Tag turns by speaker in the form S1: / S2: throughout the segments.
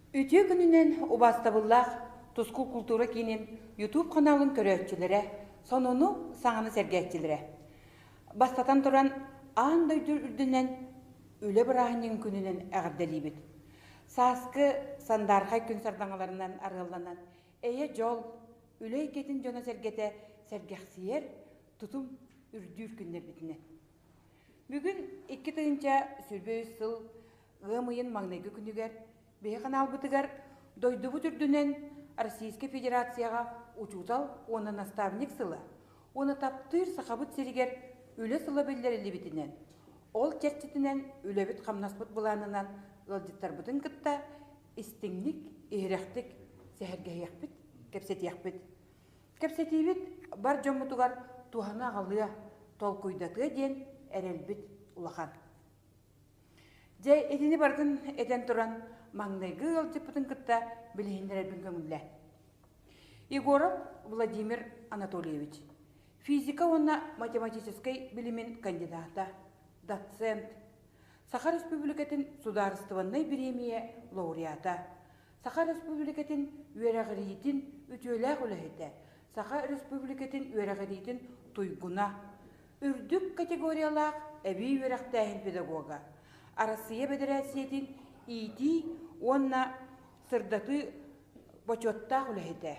S1: Үтө күнүнен убастабыллах тускул культура кинин YouTube каналын көрөтчүлөрө, сонуну саңаны сергетчилере. Бастатан туран аан дойдур үрдүнен үле бырахынын күнүнен агырдалибит. Саскы сандархай күн сардаңаларынан арылланан эйе жол үле кетин жона сергете сергехсиер тутум үрдүр күннер битине. Бүгүн 2 тыгынча сүрбөй сыл ымыйын маңнайгы күнүгер бейхан албытыгар дойдубу түрдүнен Российской Федерацияға учутал оны наставник сылы. Оны таптыр сахабыт серигер үле сылы белдерели битинен. Ол чертетінен үлебіт қамнаспыт бұланынан ылдеттар бұтын кытта истеңник, ихряқтик, сәхіргәйяқпіт, кәпсетияқпіт. Кәпсетейбіт бар жомутугар туғана ағалыя толкуйдатыға ден әрелбіт улахан. Жай этини баргын этен туран маңнайгы ылжыппытын кытта билихиндер әрбін көңілі. Егоров Владимир Анатольевич. Физика онна математической билимин кандидата, доцент. Саха Республикатын сударствонной премия лауреата. Саха Республикатын үерағыритин үтөләк үләхеті. Саха Республикатын үерағыритин туйгуна. Үрдік категориялақ әбей үерақтайын педагога. Россия Федерациятин ити онна сырдаты почоттақ үләхеті.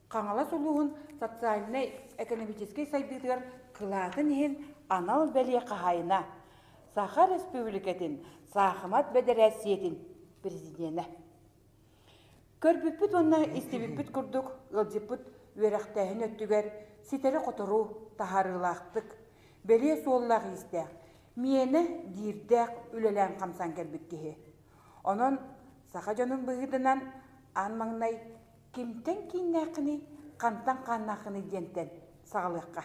S1: Қаңала сұлуғын социальный экономический сайдыдығар қылатын ен анал бәле қағайына. Саха Республикатын Сахамат Федерациятин президенті. Көрбіппіт онна истебіппіт күрдік, ылжіппіт өрәқтәйін өттігер, сетері қотыру, тахарылақтық, бәле соллақ истәқ, мені дирдәқ үлелән қамсан кәрбіккеге. Онын Саха жонын бұғыдынан анмаңнай кемтен кейнәқіні, қантан қаннақыны дентен сағылыққа.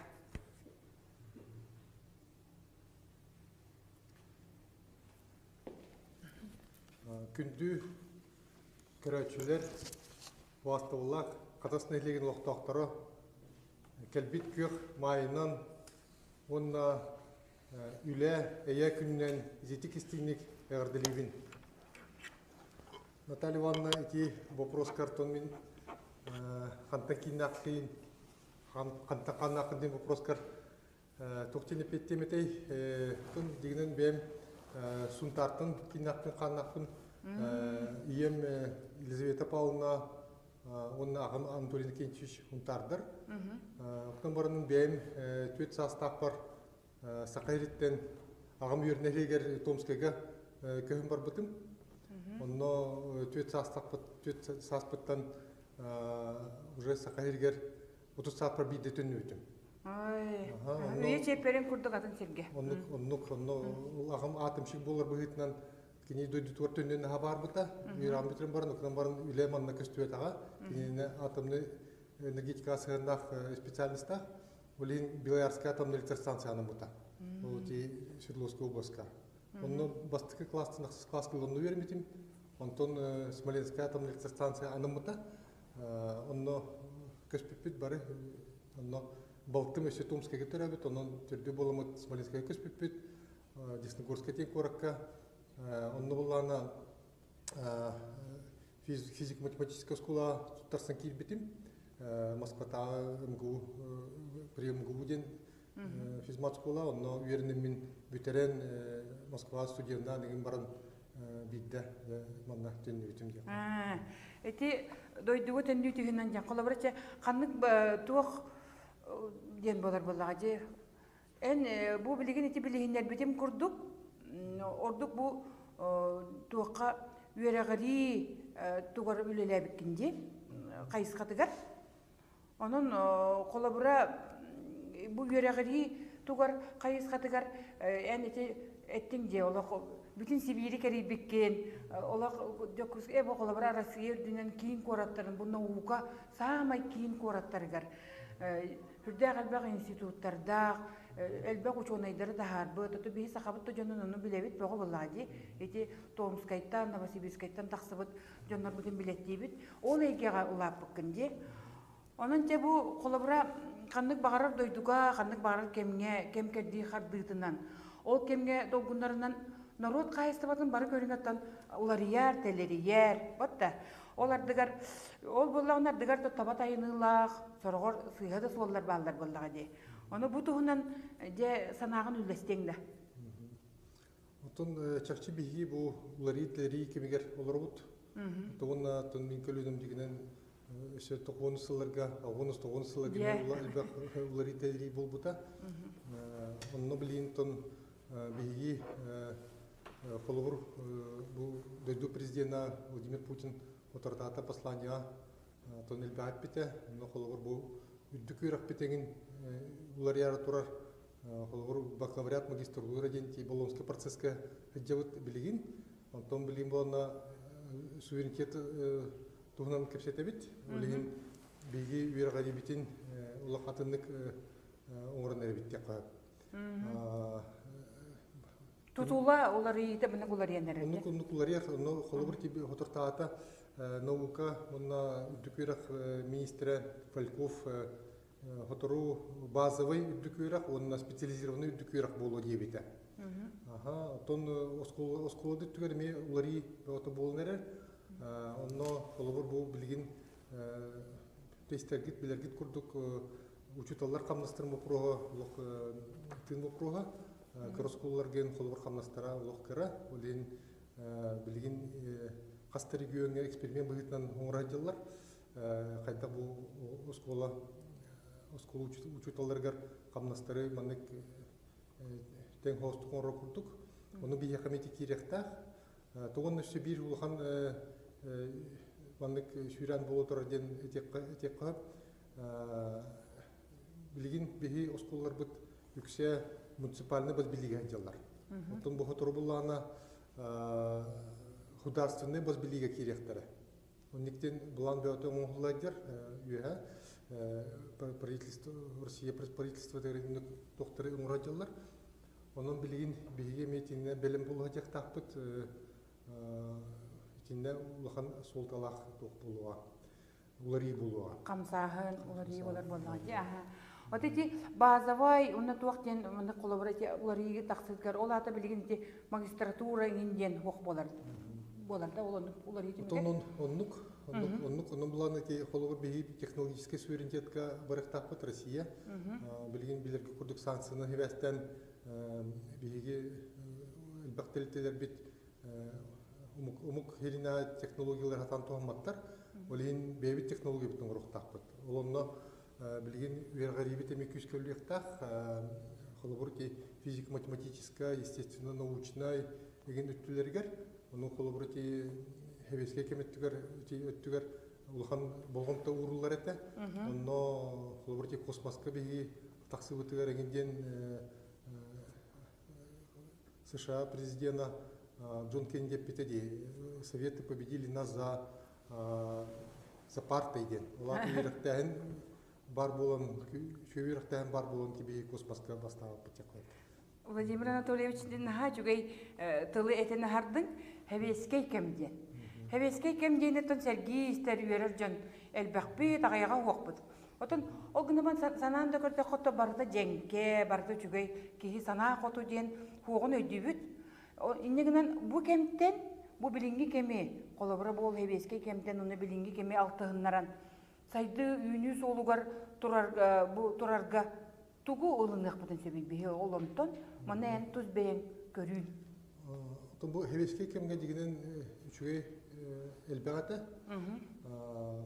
S2: Күнді көрәтшілер бастығылақ қатасын әйлеген лоқтақтары кәлбет көк майынан онна үлі әйе күннен зетік істейнік әғырдылебін. Наталья Ивановна, эти вопрос картонмен қантан кейнаққиын, қантан қаннақын вопрос карт тоқтені петтеметей, тұн дегенен бәм сунтартын кейнақпен қаннақпын ием Елизавета Павловна, оны ағым Анатолий Кенчевич ұнтардыр. Оқтан барының бәм төт састақ бар Сақайреттен ағым үйернелегер Томскайға көйім бар бұтым. Онно төт саспыттан уже Сақайрегер 30 саат бар бейді түнні өтім.
S1: Үйе чепперен күрді қатын серге.
S2: Онно ағым атымшық болар бұғытынан кені дөйді туар түннен бар бұта. Үйрам бітрін барын, оқтан барын үлі манна көсту етаға. Кені атымны энергетика сығырнақ специалиста. Олейін Белоярская атомный электростанцияны бұта. Ол Свердловская областка. Онно бастықы класты нақсыз класс кылынны верметім. Онтон Смоленская атомный электростанция анымыта. Онно көспеппет бары. Онно Балтым өсі Томскайға төрәбет. Онын түрді болымыт Смоленскайға көспеппет. Десногорская тен коракка. Онно болғана физико-математическая школа тұттарсан кейлбетім. Москвата МГУ, при МГУ ден физмат школа. Онно үйерінен мен бүтерен Москва студияна деген барын бидді манна түнні өтім де.
S1: Эти дойдуғы түнні өтігінен жан қолабырача қанның туық ден болар болаға же. Ән бұл білеген еті білігіндер бітім күрдік. Ордық бұл туыққа үйерағыри туғар үлелі біткінде қайысқатығар. Onun kolabora bu yöregiri tugar kayıs katıgar en ettin diye ola bütün Sibiri keri bikken ola jokus bu kolabora Rusya dünden kiin koratların bundan uka samay kiin koratlargar hürde galbaq institutlarda elbaq uçonayları da harbi tutu bir sahabat da canın onu bilevit boğu vallahi eti Tomskaytan Novosibirskaytan taksıbıt canlar bütün bilettibit onu egega ulap bikkende. Onun te bu kolabora kanlık bağırır doyduga, kanlık bağırır kemge, kemkerdi hardığından. O kemge dolgunlarından народ кайыстыбатын бары көрүнгөттөн уларыяр телерияр батта олардыгар ол боллагынардыгар тоттаба тайынылаах сорогор сыйга да суоллар баалдар боллага де ону бу туһунан же санаагын үллестеңде
S2: Отон чакчы биги бу ларитleri кемигер олорбут. Тогонна тон мин көлүнүм дигенен ше 90-сылларга, 90-сылларга мен ларитleri болбута. Онно билин тон биги холовур бу дойду президента Владимир Путин отортата послания тон илбаат бите, но холовур бу үддүкүрак битеген уларыяр турар холовур бакалавриат магистратура денти болонский процесска хеджавыт билигин, антон билим болна суверенитет тугунан кепсетебит, билигин биги виргади битин улакатыннык оңорнер биттека.
S1: Тутула уларыйта менен уларыянер.
S2: Онук уларыяр, но холовур тиби отортаата наука, онна үддүкүрак министра Фальков Хотору базовый үддүкүрак, онна специализированный үддүкүрак болу дебите. Тон осколды түгер ме улари беото болнерер. Онно холовур бу билгин тестергит билергит курдук учуталлар камнастырма прога, лок тын прога. Кроскуллар ген холовур камнастара лок кара, олен билгин каста регионга эксперимент быгытнан оңрадылар. Кайта бу оскола Оскол учуталаргар камнастары маннык тең хостук оро курдук. Оны бия комити киректах. Тогон өсө бир улхан маннык шүран боло турар ден этекка. Билигин бихи осколлар бут үксе муниципальный быз билиге жаллар. Отон бу хотору буллана государственный быз билиге киректары. Ониктен булан беото оңгуладыр үе правительство Россия правительство дегенде докторы оңрадылар. Onun bilgin bilgi metinde bilim bulacak tahpıt içinde ulakan soltalak topluluğa, ulari buluğa.
S1: Kamsahın ulari olar bolmadı. Oteti bazavay onu tuaqten onu kolaborasiya ulari taksizgar olata bilgin ki magistratura inden hoq bolar. Bolar da olan ulari
S2: тимиге. Onun bulanı ki kolabor bilgi технологический суверенитетка барык tahpıt Россия. Bilgin bilirki kurduk sanksiyonu hevesten bilgi elbaqtelteler bit umuk helina teknologiyalar hatan tohmatlar. Olin bebit teknologiya bitun ruh tahpıt. Olonno bilgin vergaribi temek küskölüktah kolabor ki физико-математическая, естественно-научная деген үттүлерге Onun kolabor ki heveske kemеттигер өттүгер улхан болгонта урулар эте. Онно kolabor ki космоска биги таксы өттүгер эгенден США президента Джон Кеннеди питеди Советы победили нас за партийден. Олар үйректен бар болон, шүйректен бар болон киби космоска бастап битекой.
S1: Владимир Анатольевич наха жүгей тылы этен хардың хевескей кемден. Хевескей кемден этен Сергей истерюерер жон элбекпи тагайга хоқпыт. Отон ол гынабан санаанда көрдө хото барды жеңке, барды жүгей кихи санаа хоту ден хуогун өйдүбүт. Иннегинен бу кемттен, бу билинги кеме, колобура бол хевескей кемттен уну билинги кеме алтыгыннаран сайды үйүнү солугар турарга тугу олынық бұтын сөбін бейі олонтон, мұны ән тұз бәйін көрін.
S2: Бу хевескей кемге дегенен үчүгей элбегаты.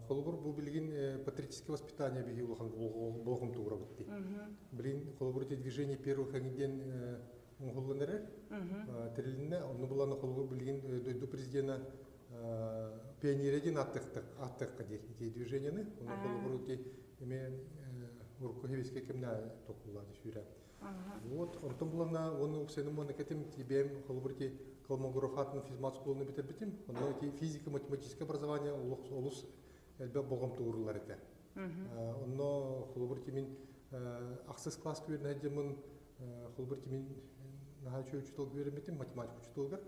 S2: Холобур бу билгин патриотическое воспитание бейі улахан болгон тугура бутти. Билин холобур те движение первых әңгенден оңғылғанырыр. Тірілінне, оны бұланы холобур билгин дойду президента пионереден аттыққа дейі движениені. Оны холобур те Урку хевеске кемна токулады шүрә. Вот, ортон булана оны уксенем моны кетем тибем холбурти Колмогорохатын физмат школаны битеп Оны ки физико-математическое образование улус элбе болгом туурулар эте. Онно холбурти мин аксыз класс көрүнө жемин холбурти мин нахачу учтол көрөмөтүм математика учтолгар.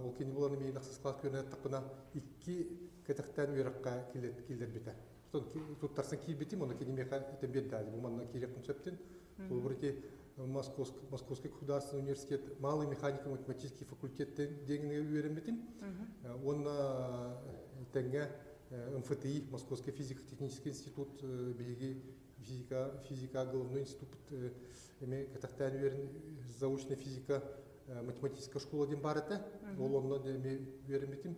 S2: Ол кени буланы мин аксыз класс көрүнө тапына 2 кетектен үйрөккө килдер бите. Туттарсын кийбетим, оны кенемеха тем беддали. Буманна кирек концептин. Бұл бірде Московский государственный университет малый механико-математический факультет дегенге үйренбетим. Он тенге МФТИ, Московский физико-технический институт, биги физика головной институт, катахтан үйрен заочная физика математическая школа ден бар это. Ол онно деме үйренбетим.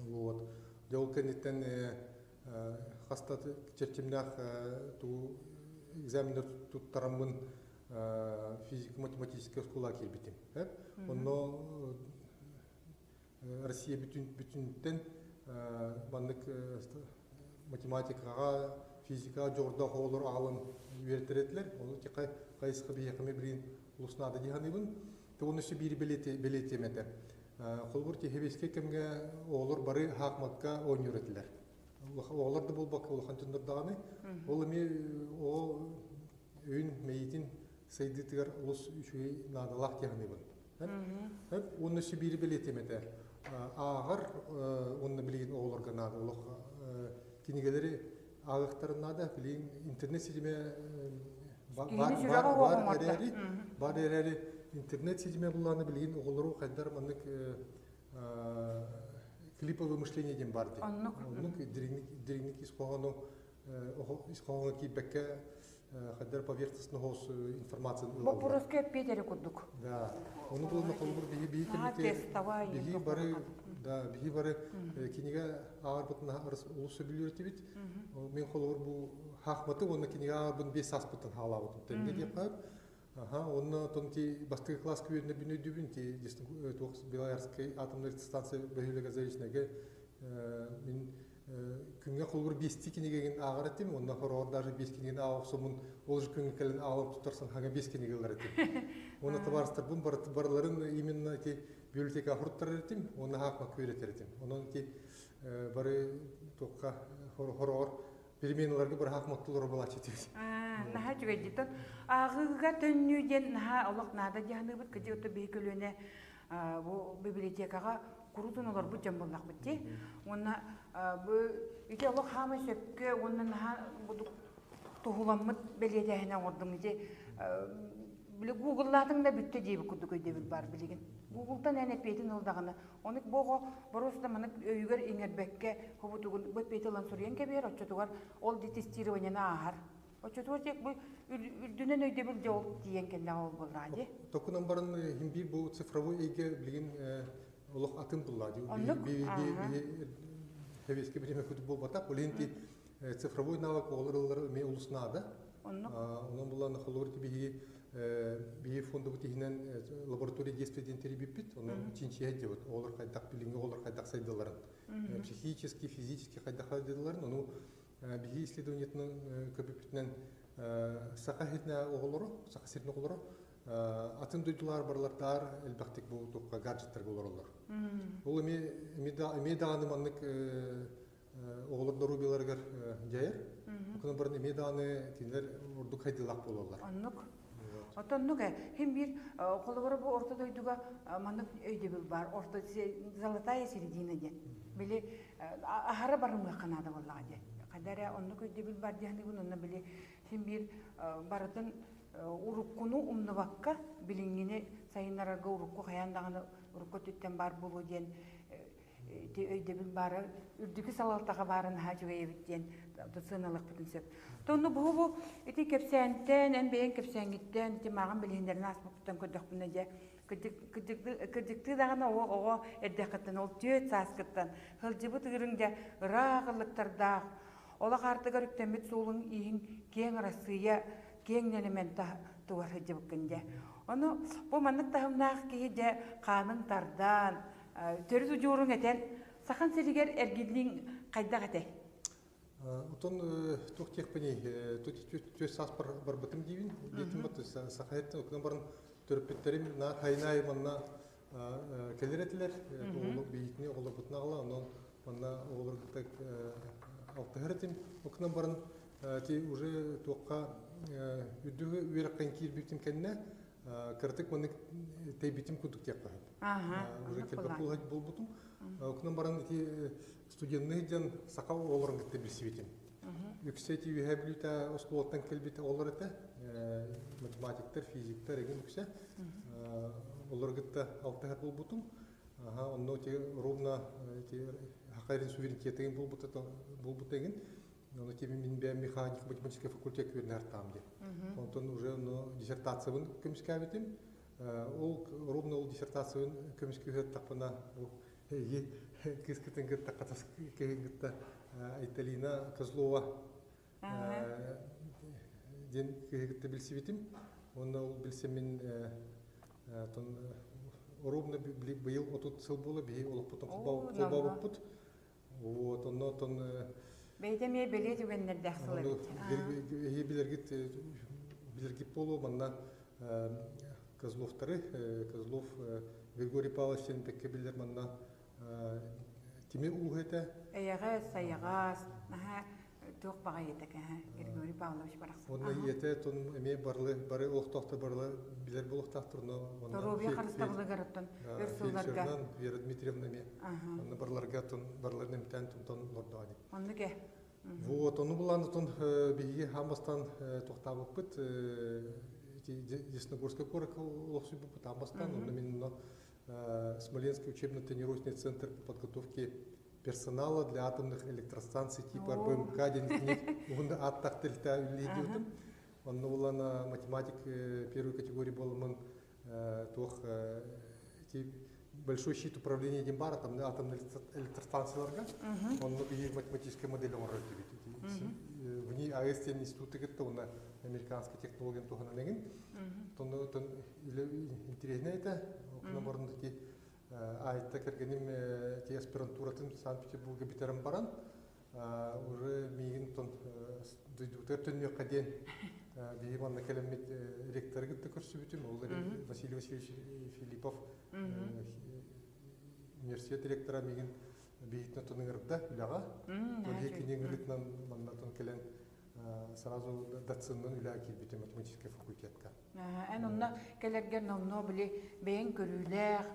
S2: Вот. Дел кенеттен хаста чертимнах ту экзаменер тут тарамын физико-математическая школа келбетим. Онно Россия бүтүнтен баннык математикага, физика жорда холор алым үйрөтөрлөр. Оны тек кайсы бияқме билин улуснада диханыбын. Тоны сибири билетемете. Холбур техебеске кемге олор бары хакматка ойнөрөтлөр. Оларды болбак улахан жындырдаганы. Ол эми о үн мейтин сайдытыр улус үшүй надалак диханыбын. Оны сибири билетемете. Ағыр оны білген оларға нады, олық кенегелері ағықтарынады, білген интернет сетіме бар әрәрі интернет сетіме бұланы білген оғылыру қайдар мұнық клиповый мышление ден барды. Оның директник исқоғаны кейбәкке қайдар поверхностный ғос информация.
S1: Бұл бұрыске педері күдік.
S2: Да, оны бұл нақылбыр бігі бары кенеге ағыр бұтын ұлысы білуреті бит. Мен қолығыр бұл хақматы, оны кенеге ағыр бұтын 5 ас бұтын хала бұтын. Тәнге деп қайып, оны тұнти бастығы класс көйеріне бүні дүбін ке Белоярский атомный станция бәйілігі заречінеге мен күнге қолғыр 5 кенегеген ағыр әттім, онына қорғыр даже 5 кенеген ағып соңын ол жүр күнге кәлін ағып тұтарсан хаңа 5 кенегелер әттім. Оны табарыстыр бұн барларын именно библиотека құрттар әттім, оны хақма көйретер әттім. Оның бары тоққа қорғыр переменаларға бір хақмақтылары бола четеді.
S1: Наха жүгей дейтін. Ағыға төннүүден наха олық нада дияны бұд, көде өті бейкөліне библиотекаға құрудың олар бұд жан болақ бұд де. Оны үйде олық хамы сөпке, оны наха тұғыламыд беледәйіне ордың де. Google-латын да бүтті дейбі күдді көйдебіл бар білеген. Google-тан әне пейтін ұлдағыны. Оны бұғы бұрысында мұны өйгер еңербәкке құбытығын бұл пейтілан сұрген кәбер, отчетуғар ол детестированияны ағар. Отчетуғар тек бұл үрдінен өйдебіл де ол дейен кәнді ол болради.
S2: Токынан барын химби бұл цифровой әйге білген олық атын бұллади. Хевеске біреме күдік бол батақ, ол енті цифровой навык олар ме ұлысынады. Онын бұланы қылуырды бейі фонды бұтығынан лаборатория действиеден теребеппет, оны үшінші әдде бұд, олар қайдақ білінге, олар қайдақ сайдыларын. Психически, физически қайдақ сайдыларын, оны бейі исследованиетінің көпепетінен сақа серіне оғылыры, атын дойдылар барлардар әлбәқтік бұл тоққа гаджеттер болар олар. Ол әме дағаны маннық оғылырда рубиларығар жайыр, оқынан барын әме дағаны кенілер ұрды қайдылақ болалар.
S1: Отоннуга hem bir kolları bu orta doyduga manık öydebül var. Orta Zalotaya середина ден. Били ahara barımga kanada vallahi de. Kadara onluk öydebül var diyani bununla bili hem bir baratın urukunu umnuvakka bilingini sayınlara urukku hayandağını urukku tütten bar bulu den. Öydebül barı ürdükü salaltağa barın hacıga evitten sığınalık bütün söp. Tonu bu iti kepsenten en beğen kepsengitten iti mağın bilhinlerin asmuktan ködükbüne de kıdıktı dağına o erdekitten ol tüet saskıttan hılcıbı tığırınca rağılıktarda ola kartı görüktemit soğulun iyin keң arasıya keң elementa tuvar hıcıbıkkınca. Onu bu manlık tahımnağ ki de kanın tardan törüz ucurun eten sakan seriger ergidliğin kaydak etey.
S2: Утон тохтех пани төс сас бар бытым дивин детим бат сахайт окна барын төрпеттерим на хайнай манна келеретилер олук бейитне олук бутнагла онон манна олук так алтыгыртим окна барын ти уже тоққа үдүгү үйрөккөн кир битим кенне кыртык маны тей битим кудук деп коет. Уже келбек болбутум. Окна барын ти студентный ден сакал олорун кетти бисибитим. Үксе түйе білуті осколоттан келбеті олар еті, математиктер, физиктер еген үксе. Олар гітті алтығар бұл бұтым. Онно те ровно хақайрын суверенитетеген бұл бұты еген. Оны теме мен бәй механик математический факультет көрін әртамды. Онтон уже диссертациявын көміске әбетім. Ол ровно ол диссертациявын көміске өйет тақпына кескітін гітті қатас кеген гітті Айталина Козлова ден кегітті білсе бетім. Оны ол білсе мен ровно биыл отут сыл болы, бей олық бұтын қолба бұппыт.
S1: Бәйдеме беле түгенлерді ақсылы бет.
S2: Білергіп болу, манна Козловтары, Козлов Григорий Павловичтен пекке білдер манна Тимир Улғайта.
S1: Әйіғыз, сайығыз, тоқ баға етік, Григорий Павлович барақсы.
S2: Оны еті, бары олықтақты барлы білер болықтақтырны.
S1: Торобия қарыстағылы ғарыптын, өрсуларға.
S2: Фельдшернан, Вера Дмитриевна ме. Оны барларға барларының мүтән тұмтан лордуады.
S1: Оны ке?
S2: Вот, оны бұланы бейге хамастан тоқтабық бұд. Десногорская корыка олықсы бұд хамастан. Оны мен Смоленский учебно-тренировочный центр по подготовке персонала для атомных электростанций типа РБМК оны аттақтылта үлейдеудім. Оны олана математик первой категории болымын большой щит управления Дембара, там атомных электростанцияларға. Оны бейі математическая модель оңыр өтті. В ней АЭС институты кетті, оны американский технологиян туғанан еген. Интересно это. Наборында айтта кергеним аспирантуратын Санкт-Петербурга битерем баран. Уже мигин дүйдіктер түнне қаден бейіманна кәлемет ректоры кетті көрсі бүтім. Ол Василий Васильевич Филиппов университет ректора мигин бейітіне тұның ұрыпта үліға. Ол екінен ұрытынан маннатын кәлен сразу доценнен үліға келбеті математический факультетка.
S1: Ән онна кәлергер номно бәйін көрілер,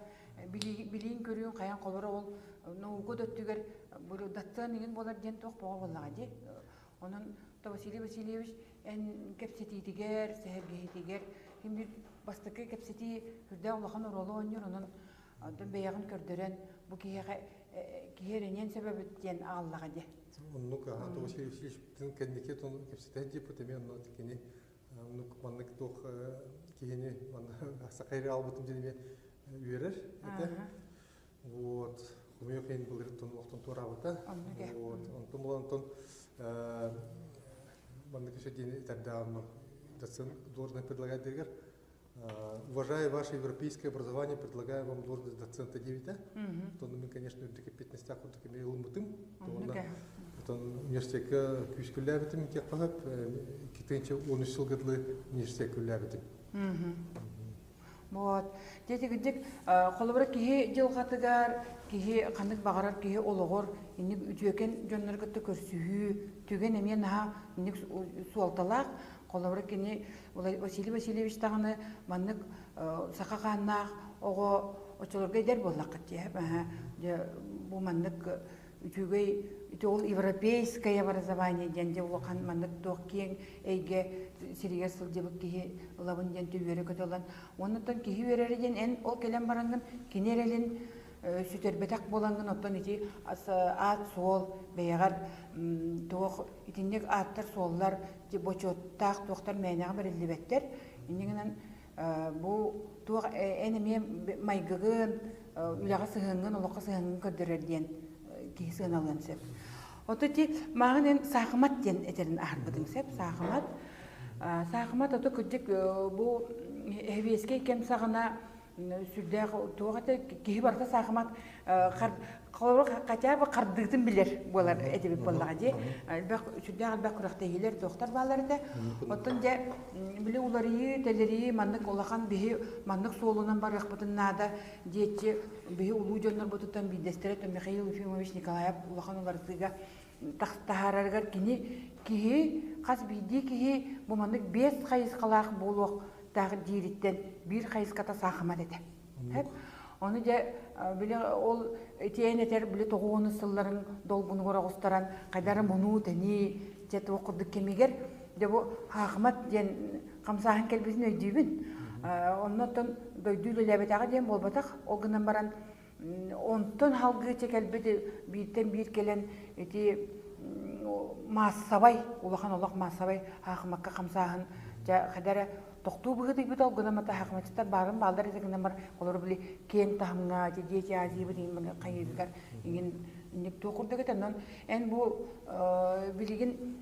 S1: білейін көріуін қаян қолыры ол науғы дөттігер доценнен болар ден тоқ боға болаға де. Onun da Vasiliy Vasilyevich en kepsetiydiger, sehebiyetiger, hem bir bastıkı kepseti hürde Allah'ın orolu oynuyor, onun adım beyağın kördüren bu kiherenen sebebitten Allah'a de.
S2: Onun da Vasiliy Vasiliyevich'in kendiki ton kepseti de potemi onun tekini onun manlık toh kiheni manlık sakayri albatım dediğimi üyeler. Вот, у меня хейн был ритон лохтон туравата. Вот, он тумлантон маннык еще день тогда доцент должен предлагать директор. Уважая ваше европейское образование, предлагаю вам должность доцента 9. То мы, конечно, таки 15 вот такими лумутым. То университетка күскүлләбитим кек пахап, китенче 13 жыл гыдлы университет күлләбитим.
S1: Вот. Дети гидик холбара кихи жылгатыгар, кихи кандык багарар, кихи ологор, инник үтөкен жоннорготто көрсүһүү, түген эмен ха инник суалталак, холбара кини Василий Васильевич тагыны маннык сакаганнак ого очолорга дер боллак тиеп. Бу маннык үтүгөй ол европейское образование денде улахан маннык токкен эйге сирия сылдыбык кихи лавын ден түгөрө көтөлөн. Оннан кихи берерден эн ол келен барангын кинерелин сүтербетак болангын оттон ити ат сол бейгар тох итинник аттар соллар же бочоттак токтор менега берилибеттер. Индигинен бу тох энеме майгыгын үлага сыгынгын улакка сыгынгын көдөрөрден кихисен алган сеп. Отти мағын сақымат ден етерін арбыдың сеп, сақымат. Сақымат оты күдік бұл әвеске кем сағына сүрдәғ туғаты кейі барда сақымат қатя бұл қардығдың білер болар әдебек болаға де. Сүрдәғ әлбәқ күріқті елер доқтар балары да. Оттын де білі оларыйы, тәлерейі, маңнық олақан бейі маңнық солынан бар ұқпытын нада дейетте бейі ұлу жонлар бұтыттан бейдестері Михаил Ефимович Николаев олақан оларысыға тахараргар кихи қас бейді кихи бұл маңнық 5 қайыз қалақ болуқ тағы дейріттен 1 қайыз қата сақымат еді. Оны де Биле ол тиенетер биле тоғуны сылларын долгуну горагустаран кайдары муну тени жет окурдук кемигер де бу хакмат ден камсахан келбесин өйдүбүн. Оннотон дойдулы лебетага ден болбатак ол гынан баран онтон халгы чекелбеди биттен бир келен эти массабай улахан олак массабай хакмакка камсахан кайдары тоқтуу быгыды бит ол гына мата хакматтар барын балдар этегинен бар олар били кен тахмга дети азибы деген мен кайыгар иген ник токурдага тенен эн бу билигин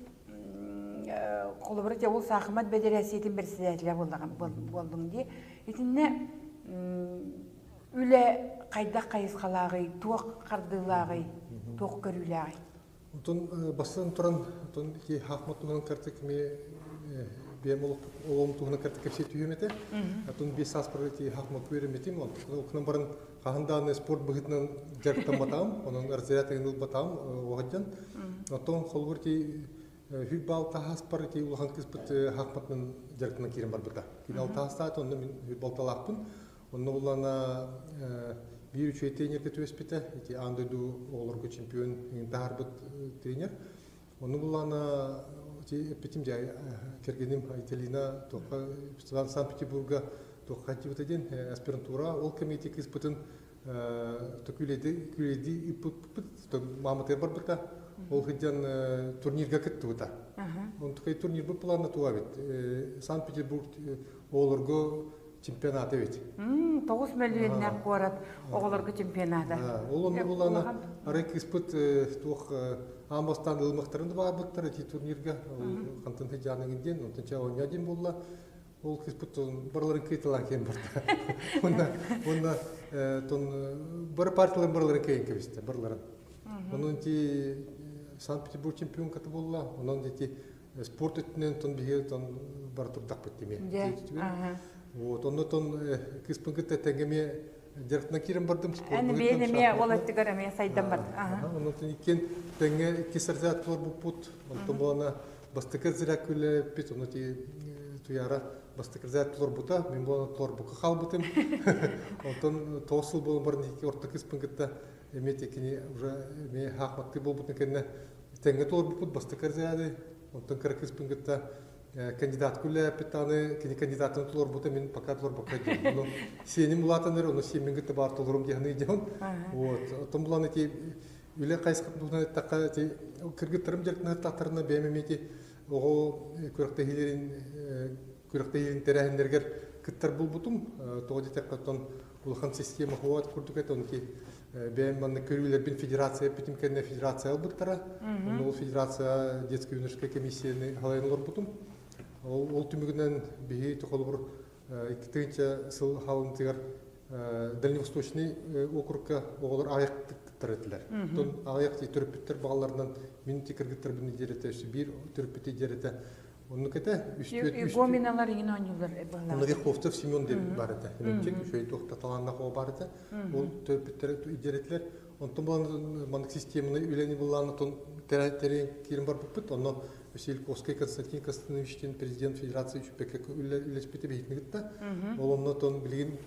S1: колобрате ол сахмат бедересиетин берсилер болдум ди итинне үле кайда кайыскалагы туак кардылагы ток көрүлагы
S2: Тон бастан туран тон ки хакматтын картык ме бем олом тугна картык кепсе түйемете. Тон бес аспарати хакмат көреметим ол. Окнан барын кахандан спорт быгытнан жарктан батам, онун арзиятын батам огадjan. Тон холгурти хүбал тахаспарати улхан кыспыт хакматтын жарктан кирен бар бата. Кинал тахастат онда мен хүбал талакпын. Онун улана bir üç trenierde tüespite, ki andaydu olurgu çempiyon darbut trener. Onu bulana ki epitim jay kergenim İtalyana toka Sankt Petersburg'a toka tivtedin aspirantura ol komite kıspıtın toküledi iput Mahmut barbata ol hidjan turnirga kıttıvta. On tokay turnir bu plana tuavit. Sankt Petersburg olurgu чемпионат evet.
S1: 9 миллионнак город оголорго чемпионаты.
S2: Олонда булана арек испыт тух амбастан ылмактарын бар буттар эти турнирге кантын хижаныгын онтанча ойнадым булла. Ол испыт барларын кыйтылан кен барда. Онда тон бір партиялар барларын кейин кебисте барларын. Онун ти Санкт-Петербург чемпион каты булла. Онун ти спорт этнен тон биге тон бар турдак беттеме. Вот, он кыспынгытта теңеме жарктан кирен бардым спорт.
S1: Аны бенеме олаттыгара мен сайдан бар.
S2: Онун икен теңе кисерзат бар бупут. Онтон болана бастыкыр зиракүле пит оны ти туяра бастыкыр зиракүлөр бута, мен болана тор бука халбытым. Онтон тосыл болон барын iki орта кыспынгытта эмет экини уже ме хакматты болбутун кенне теңе тор бупут бастыкыр зирады. Онтон кыр кыспынгытта кандидат күле питаны кини кандидатын тулор бута мен пока тулор пока дем. Но сеним булатаныр, оны семингитте бар тулорум дегени дем. Вот, том буланы ти үле кайсыкып буна такка ти кыргыттырым жеркне татарына бемемети ого күрөктейлерин терехиндергер кыттар булбутум. Тоди теккатон улхан система ховат курдукетон ки бем манны көрүлөр бин федерация битим кенне федерация албыттара. Ол федерация детский юношеский комиссияны халайнылар бутум. Ол түмүгүнөн биги токолбур 2-нче сыл халынтыгар Дальневосточный округка оголор аяк тиктиретилер. Тон аяк төрөпүттөр багаларынан минути кыргыттар бини жерете, бир төрөпүттө жерете. Onu kete üstü
S1: Gominalar yine oynuyorlar.
S2: Onu Rehof'ta Simon de barıda. Nemçek şöyle tohta talanla o barıda. O törpütleri iceretler. Ondan bu mantık sistemini üleni bulanı ton terin kirim var buput. Ondan Vasil Koskay Konstantin Konstantinovich'in prezident federasyonu şu pek üleşpeti bir hikmet de. Ondan ton bilgin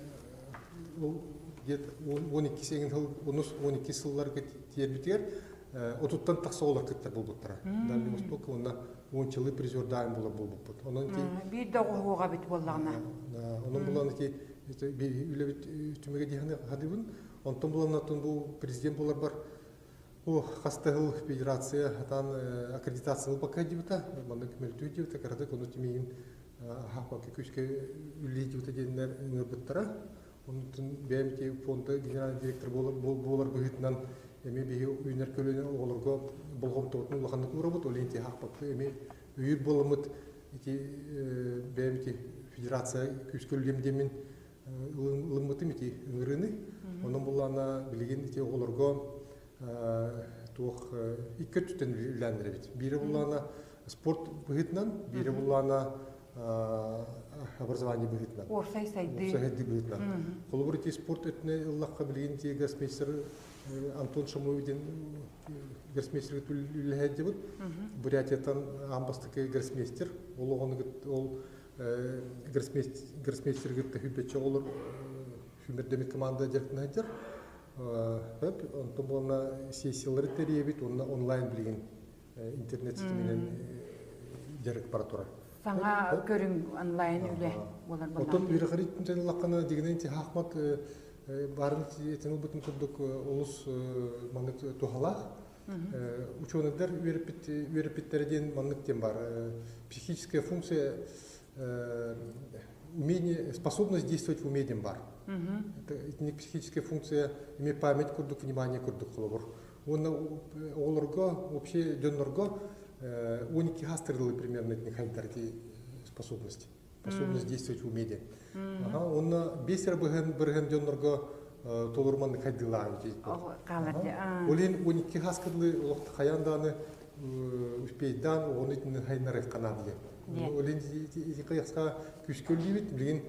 S2: o 12 sene 12 yıllar geçtiği bitiyor. Отуттан такса олар кыттар болбуттара. Дальний Восток онда 10 жылы призер дайым болар болбуппут. Онан ки
S1: бир да огуга бит боллагына.
S2: Онун булан ки үле бит түмөгө дигән хадыбын. Онтон булан атын бу президент болар бар. О хастагыл федерация атан аккредитациялы пока дибита. Манда кемелтүү дибита карады кону тимигин хакка күчкө үле дибита дегендер ыңырбыттара. Онун БМТ фонды генеральный директор болар быгытынан эми биги үйнөр көлөнө оголорго болгом тоотун улаханды урабут оленти хакпакты эми үйүр боломут ити бемти федерация күскөлүмдемин ылымытым ити ыңырыны онун булана билген ити оголорго туох икки түтен үйлендиребит бири булана спорт быгытынан бири булана образование быгытынан
S1: орсай сайды
S2: быгытынан колбур ити спорт өтүнө ыллакка билген ити гроссмейстер Антон Шамовидин гроссмейстер үлләһәдебит. Бурятиятан амбастыкы гроссмейстер. Ол гроссмейстер гытты хүбетче олар хүмердемит команда директорнадыр. Höp, onto bolna sessiялар теребит, онна онлайн билген интернет сетеменен жарык бара тура.
S1: Саңа көрүң онлайн үле болар
S2: Отон үйрәхәрит тәлләккана дигәнен ти хакмат барын этен бутын курдук улус маңнык тухала. Ученыйлар үйрәпиттерден маңнык тем бар. Психическая функция умение, способность действовать в уме бар. Это не психическая функция, имеет память курдук, внимание курдук холобур. Он олорго, вообще дённорго, уники хастерлы примерно эти хайдарки способности. Способность действовать в уме. Он бесер бырген дённорго толурман хайдыла. Олин уники хастерлы лохт хаянданы успейдан, он эти хайнарев канадли. Олин эти каяска күскөлдибит, билген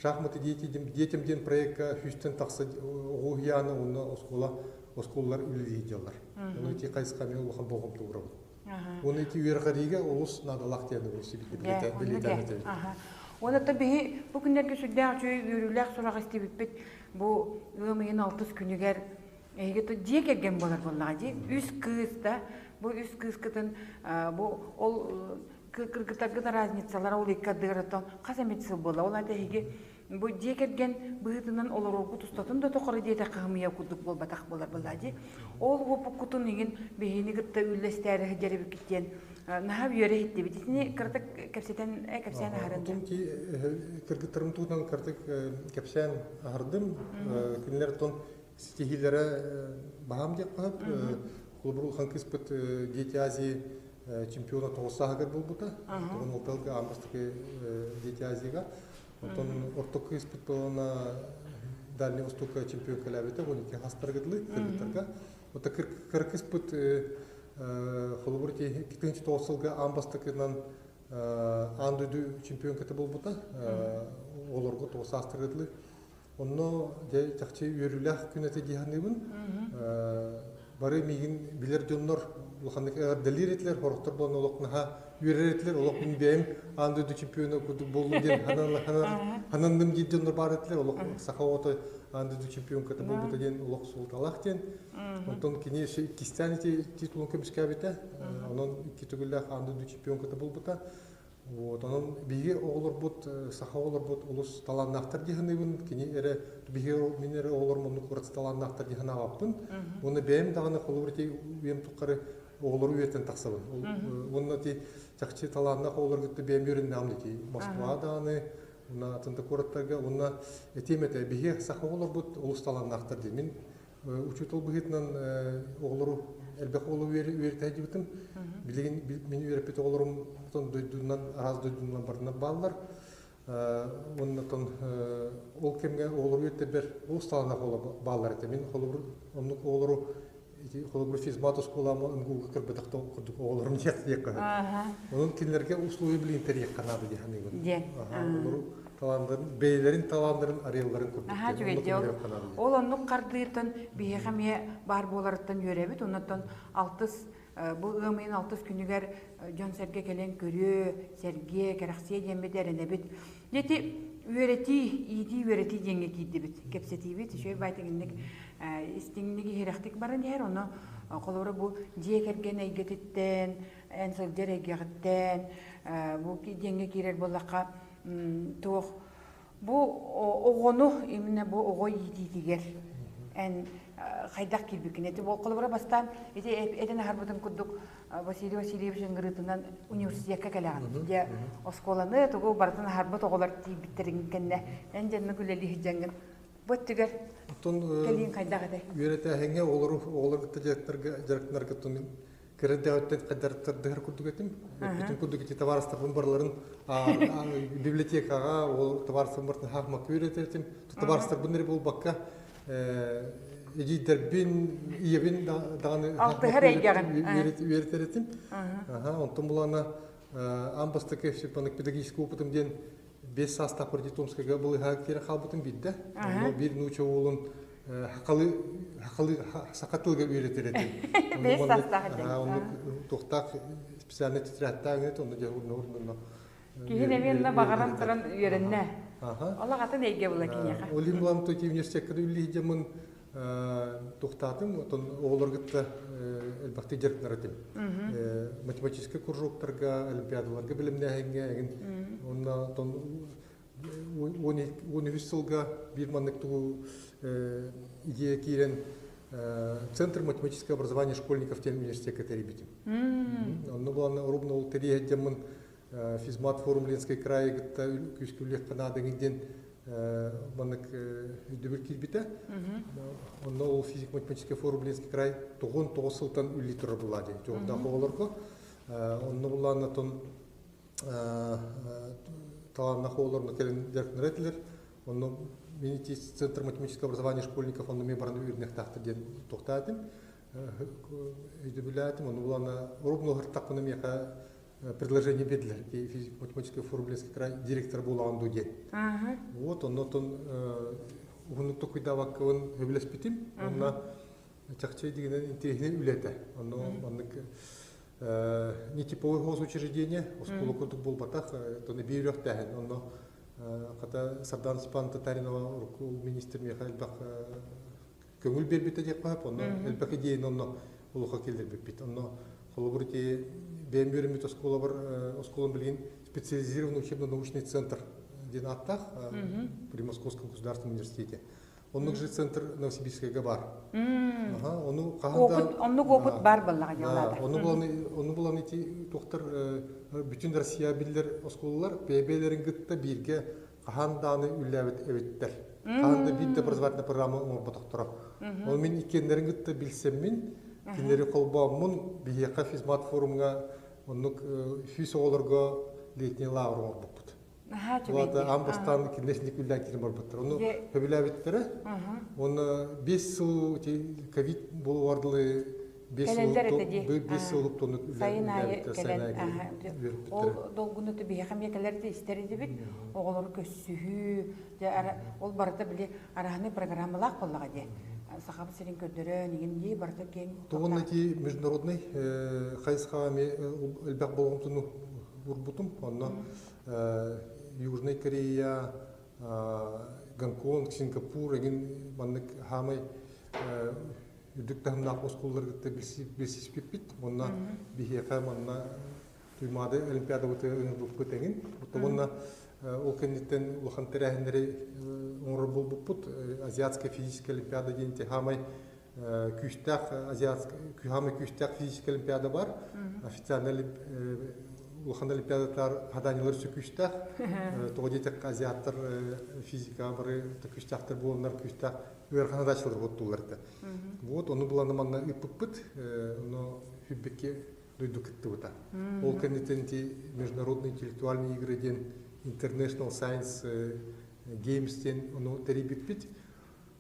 S2: шахматы детям ден проектка хүстен тақсы оғуяны оны осколалар үлі дейділер. Оны эти кайсками олған боғым туғыры бұл. Оны эти үйерғариге олыс надалақ дейіні бұл білетәні.
S1: Оны табиғи бүкіндерге сүрдәң жөй үйріләқ сұрақ істебіп бет бұл өмейін 60 күнігер егеті дек ерген болар болаға де. Үз кыз да, бұл үз кыз кытын ол кыргытагыда разницалар ол екі адыгыратан қасаметсіл бола. Ол әдәйге бұл декерген бұғытынан олар олғы тұстатын да тоқыры дейті қағымия күдік бол батақ болар болады. Ол опы күтін еген бейіні күтті үлістәрі жәрі бүкеттен нағап үйері етті бетесіне кірдік кәпсетен кәпсен ағарынды.
S2: Отын ки кіргіттірім тұғынан кірдік кәпсен ағардым. Күнілер тұн стихилері бағам деп қағып. Құлбұрыл қанкіспіт Дети Азии чемпиона тоғысағығыр бұл бұта. Тұғын ұлталғы амбастықы Дети Азияға. Отон ортоқ испит болана Дальний Востока чемпион калабета, он ики хастаргыдлы, кыргыттарга. Ота кырк испит холобурти китинчи тоосылга амбастыкынан андуйду чемпион кете болбута, олорго тоос астаргыдлы. Онно жай чакчы үйрүлях күнөтө диханыбын. Бары мигин билер жоннор улхандык делиретлер хорохтор болон олокнаха үйрәретлер, олық мен бәйім андыйды чемпионы күдік болу ден ханандым дейденлер бар етлер, олық сақауаты андыйды чемпион кәті бол бұты ден олық сұлталақ ден. Онтан кене кистән титулын көміске әбеті, онын кетігілік андыйды чемпион кәті бол бұта. Онын бейге оғылыр бұд, сақау олар бұд, олыс таланнақтар дейін өйін, кене әрі бейге менері оғылыр мұны құратсы таланнақтар дейін ағаппын. Оны бәйім дағаны қолы бұрте өйім тұққары оғылыр өйеттен тақсабын. Оны Чакчи таланна холор гытты бемерин намники Москваданы, на атында кураттарга, онна этемете биге сахолор бут улус таланнактар ди. Мен учутул быгытнан оглору элбек олу үйрөтөйди бутум. Билеген мен үйрөпөт оглорум тон дойдунан аз дойдунан барына баллар. Оннан ол кемге оглору үйрөтө бер улус таланна холор баллар эте. Мен холор онну оглору холобур физматус коламы нгуга кырбытакта курдук оолорум жактыякка. Онун кинлерге услуги билин терек канады диханыгын. Олору таландарын, бейлерин таландарын, ареалдарын курдук.
S1: Ол онну кардыйтын бейхаме бар боларыттан үйрәбит, оннан 60 бұл өмейін 60 күнігер жон серге келен көрі, серге, керақсия дембедер әнебет. Дети үйрети, иди үйрети денге кейді бит. Кепсети бит, шөй байтығындық істіңдегі херақтық барын дер, оны қолыры бұл декерген әйгететтен, әнсілдер әйгеттен, бұл денге керер болаққа тоқ. Бұл оғыну, еміне бұл оғой идейдігер. Хайдақ келбекін. Әті бұл қолыбыра бастан, әтен әрбідің күрдік Василий Васильевич ғырытынан университетке кәліған. Осколаны тұғы бардың әрбіт оғылар тейбіттерін кәнне. Әнженні күлелі жәңгін. Бұт түгер кәлейін қайдақ әді.
S2: Үйреті әңе оғылар күтті жарықтынар күттің кірді өттен қайдардығыр күрдік етім. Бүтін күрдік еті таварыстардың барларын библиотекаға, таварыстардың бардың хақмақ үйреті етім. Таварыстар бұныры бұл баққа Эдидербин, иевин даны үйретеретим. Онтон булана амбастыки педагогический опытым ден 5 состав Томскага был хакер халбутым бидде. Bir нуча олун хакалы сакатылга үйретеретим.
S1: 5 состав.
S2: Оны тоқтақ специальный тетрадьтагы оны жагурна.
S1: Кейін эменна багарам туран үйренне. Алла гатын эйге була киняха.
S2: Олимлан токи университетке үлли жамын тухтатым, отон оолоргытта элбахты жеркнератым. Математический кружоктарга, олимпиадаларга билимнәһәнгә, онна тон 12 сылга бир маннык тугу идея кирен Центр математического образования школьников тен университета теребитим. Онно буланы урубна ул терехәҗәммен физмат форум Ленской крае гытта күскүлек канадыгын маннык дүбүр кирбите. Онно ул физик-математический форум Ленский край 9 сылтан үлли туры булады. Жогда холорго. Онно буланы тон таланна холорны келен дәркнәретләр. Онно Минити Центр математического образования школьников, он умеет барану юридных тахта ден тухтатим, идебилятим, он улана рубну гартак он меха предложение бедлер, физико-математический форум Ленский край директор был он дуде. Вот он только давак он вылезпитим, он на чахчей дигнен интересный улета, он не типовое госучреждение, школа кодек был батах, то не бирюх тахен, он Ката Сардан Спан Татаринова министр Михаил Бах көңіл бербейті деп қойып, оны әлбәкі дейін оны ұлыға келдер беппейді. Оны қолы бұрыте бәйім берімет осколын білген специализированный учебно-научный центр ден аттақ при Московском государственном университете. Оның же центр Новосибирскайға бар.
S1: Онны опыт бар балаға ялады.
S2: Оны болан еті тоқтар bütün Россия білдер осколылар бәйбәлерін гытта бірге қағанданы үлләвет әветтер. Қағанда бірді образовательный программа ұмыр бұтықтыра. Ол мен икендерін гытта білсем мен, кенері қолбамын бейеқа физмат форумға, онық физ оғылырға лейтіне лауыр ұмыр бұқпыд. Олады амбастан кенесінік үллән керім бар бұттыр. Оны өбіләветтері, оны 5 сыл ковид болу ардылы 5 сыл тоны
S1: сайын айы келен. Ол долгуны түбі еқам екелерді істері дебіт, оғылыр көссүхі, ол барыда біле арағыны программалақ болуға де. Сақабы сирин көрдері, негенде барыда кен.
S2: Тоғын әке международный қайысқағаме әлбәқ болғымтыны ұрбұтым, онна Южная Корея, Гонконг, Сингапур, еген маннык хамай үдіктағымнақ осколларғытта білсіз пеппет. Онна бихеқа манна туймады олимпиада бұты ұңыр бұп еген. Онна ол кәнеттен ұлған тәрәхіндері оңыр бұл бұппыт. Азиатская физическая олимпиада дейінте хамай күйістақ физическая олимпиада бар. Официальный Улхан олимпиадалар хаданилар сөкүштах, тоғдетек азиаттар физика бары көштақтар болынар көштақ өрханадашылар боттуларды. Вот, оны бұланы манна үппіппіт, оны хүббекке дойду кітті бұта. Ол кәнетенте международный интеллектуальный игры ден International Science Games ден оны тәребіппіт.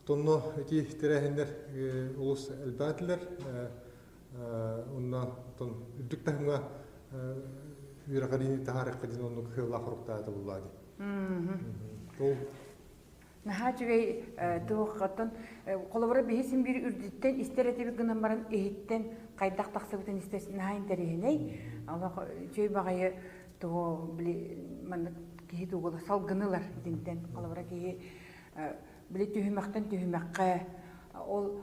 S2: Тонно әте тәрәхендер олыс әлбәтілер, онна үддіктағымға Вирағарини тахарық қадин оны қылақ ұрықтады бұлады.
S1: Наха жүгей тұғықтан, қолыбыра бейсін бір үрдіттен, істер әтебі ғынан баран ехеттен қайдақ тақсыбытын істесін наха интерегеней. Жөй бағайы тұғы білі кейі тұғылы салғынылар дінтен. Қолыбыра кейі білі түйімақтан түйімаққа. Ол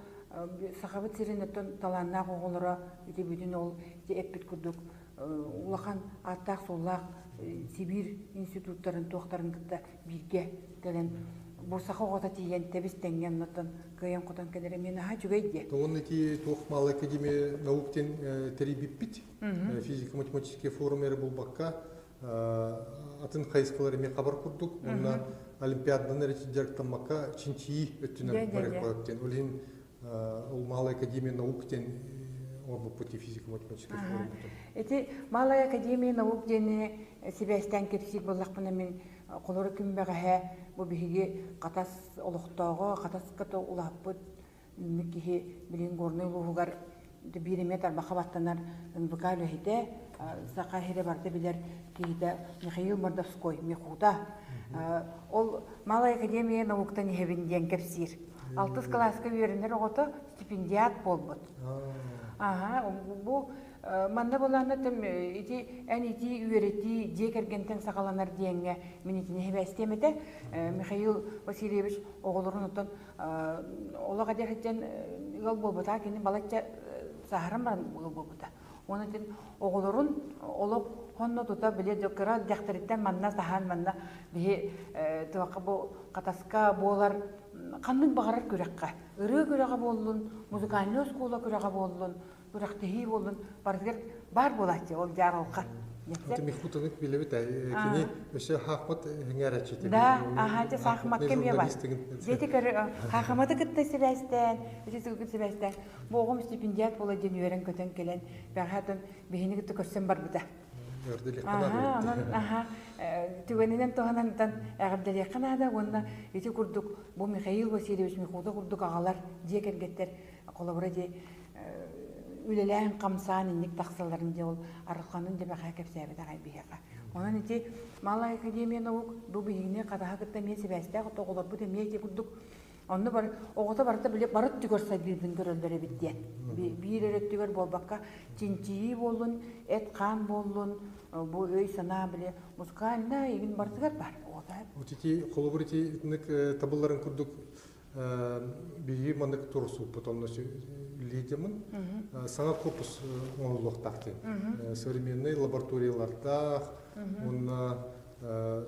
S1: сақабыт сиренеттен таланна қоғылыра өте бүтін ол әппет күрдік. Улахан аттақ соллақ Сибир институттарын тоқтарын күтті бірге келен Бұрсақы қота тиген тәбістенген нұттан көйен қотан кәдері мені ға жүгейді.
S2: Тоғын әте Тоқмалы Академия науктен тәребіппіт, физико-математический форумері бұл баққа атын қайысқалары мен қабар құрдық. Онна Олимпиададан әрекетдеріктен маққа чинчии өттінен барық қойыптен. Ол Малы Академия науктен Орбу пути физико-математический форум.
S1: Эти Малая Академия наук дене Себастьян Кепсик боллақпына мен қолыры күмбәғі бұл бігі қатас олықтауға, қатас қаты ұлаппыд мүккеге білін ғорны ұлығығар биремет арбақа баттанар ұнбыға өліхеде сақа хере барды білер кейді Михаил Мордовской, Мехуда. Ол Малая Академия науктан ехевінден Кепсир. 6 класска үйерінер оғыты стипендиат болбыд. Бұл манна болана тем ити ити үерети декергентен сагаланар диеңге минитине хебестемете Михаил Васильевич оголорун отон олага дехтен гол болбута кини балача сахарам болбута. Оны тен оголорун олок хонно тута биле жокера дехтериттен манна сахан манна бие туакка бу катаска болар канның багарар күрәккә. Ыры күрәгә боллун, музыкальный школа күрәгә боллун, күрәктеһи боллун, бар булачы ол жарылка.
S2: Это михутанык билебит, кини өшө хакмат хеңәрәчете.
S1: Да, аһа, хакмат кемгә бар. Дети кер хакматы китте себәстән, үсү себәстән. Богым стипендиат була дин йөрән көтен келен, бәһәтен бихини китте көссән бар буда. Түгенинен тоһанан әгәбдәле канада онда ите курдук бу Михаил Васильевич Михуда курдук агалар декергеттер колобра де үлелән камсан инник тахсаларын де ул арыканын де баха кепсәбе дагай бияга. Онан ите Малай академия наук бу бигине кадаха кытта мен себәстә тоголор бу де мете курдук. Онны бар огота барда биле барып түгөрсә бирдин көрөлдөрө битте. Биререк түгөр болбакка чинчи болун, эт кан болун, бу өй сана биле мусканда эгин бартыгар бар.
S2: Утити колобрити ник табылларын курдук биги мандык турсу потомно лидемин саңа корпус оңлуктакты. Современный лабораторияларда онна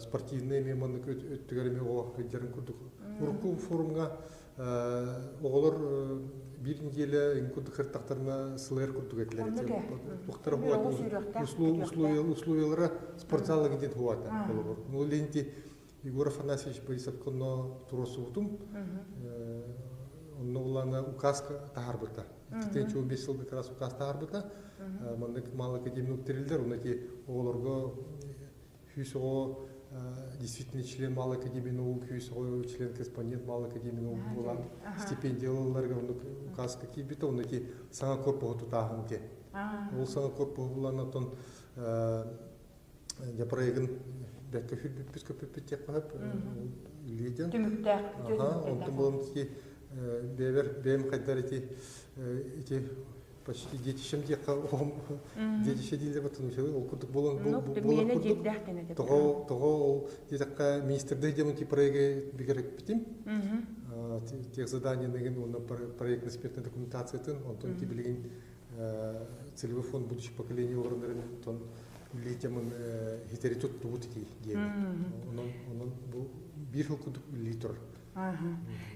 S2: спортивный мемандык өттүгөрүмө о хедерин курдук. Урку форумга оголор бир неделя инкуд хыртактарына сылыр курдук этлер. Уктар условиялары спортзалга гидет хуата. Ну ленти Егор Афанасьевич Борисов конно туросутум. Онно улана указка таарбыта. Тетечу 15 жылда как раз указ таарбыта. Мандык мал академиялык терилдер, унаки оголорго хүсөө действительно член Малой академии наук, член-корреспондент Малой академии наук была, стипендияларга указ какие бита, он эти саңа корпугу тутагынке. Ол саңа корпугу буланатон япрайгын бәккә хүлбүппүс көпүппүттек калып лиден. Он там был такие бем кайдар эти почти детищем дека детище дейли батын ол курдук болон того детакка министрде демон ки проекты бигерек битим тех заданий деген он проектно экспертная документациятын онтон ки билген целевой фонд будущих поколений орындарын тон литемон хитеритут тубутики дем онон бу бир хил курдук литр.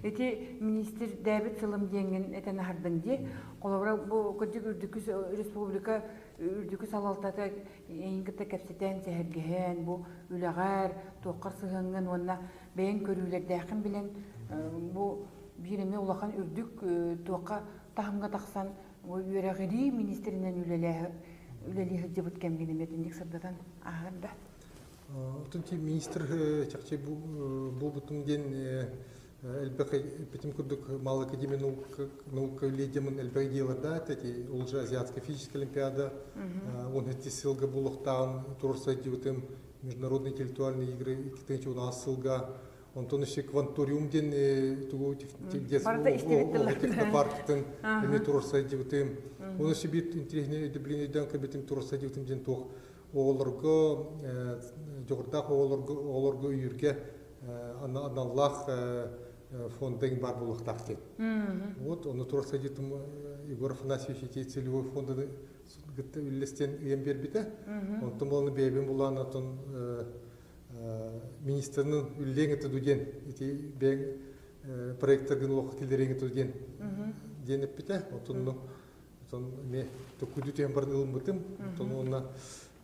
S2: Эти министр Дэвид Сылым денген этен хардынди колобра бу көдүк үрдүкүс республика үрдүкүс алалтата эңгите кепсетен сехерген бу үлөгөр токкар сыгынган онна бен көрүүлөр дакын билен бу биреме улахан үрдүк токка тахымга таксан үйрөгөри министринен үлеле жебут кемгени метиндик сырдатан агында. Тунти министр чакчы бу бутунген элбек битим курдук Малой академии наук лидемин элбек деларда эти уже азиатская физическая олимпиада он эти сылга булуктан турса дютым международные интеллектуальные игры китенче у нас сылга он то еще кванториум ден тугу технопарктын эми турса дютым он еще бит интересный дублинеден кабитим турса дютым ден тох олорго жогордак олорго үйүргө аналлах фондың бар булуктакты. Вот он турса дитим Егор Афанасьевич эти целевой фонды гытта үлестен эм бербите. Онтон болны бебин булан атон министрнын үллеңе туден эти бен проекттардын лохтилдереңе туден денеп бите. Онтон ме токудутен бар ылмытым. Онтон онна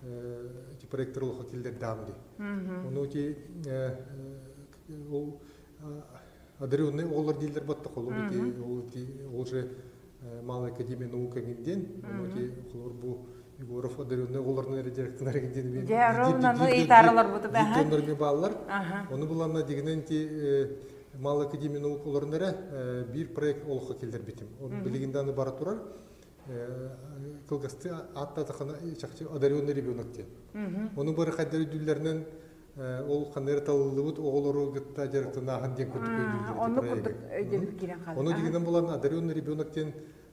S2: эти проекттар лохтилдер дамди. Ону эти одаренный олар дейлер батты қолы ол же Малой академии наук агенден олар бұл Егоров одаренный олардың директорлар агенден дипломдармен балалар оны бұларына дегенен Малой академии наук оларындары бір проект олыққа келдер бетім оны білігіндені бара тұрар кылгасты аттатықына одаренный ребенок те оның бары қайдары дүллерінен ол қанер талылыбыт оғылыру гытта жарықтына ағын ден күрдік өйділдер.
S1: Оны күрдік өйділдік керен қалды.
S2: Оны дегенен болан одаренный ребеноктен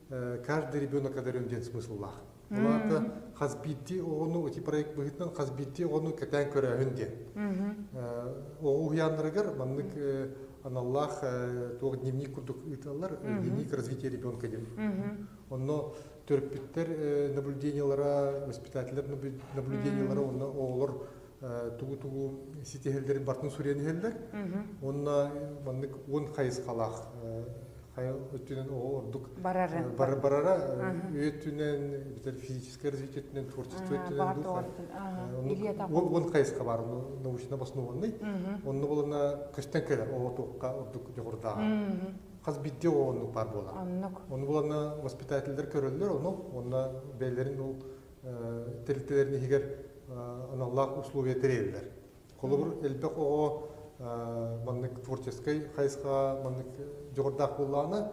S2: каждый ребенок одарен смыслах. Олата хазбитти ону эти проект быгытнан хазбитти ону кетен көрәһүнде. О уяннарыгар маннык аналлах тог дневник курдук италлар дневник развития ребенка дем. Онно төрпиттер наблюдениялара, воспитательлер наблюдениялара онно оолор тугу ситехелдерин бартын суренихелдер. Онна маннык он хайыз халах өттүнен ордук барара өттүнен битер физическое развитие өттүнен творчество өттүнен духа он хайызга бар научно обоснованный онны болана көстен келе оотукка ордук жогордага каз битте оонук бар бола оны болана воспитательдер көрөлдөр онна белерин ул тилтелерин егер аналлах условия терелдер колубур элбек оо маннык творческой хайска маннык жогордак буллана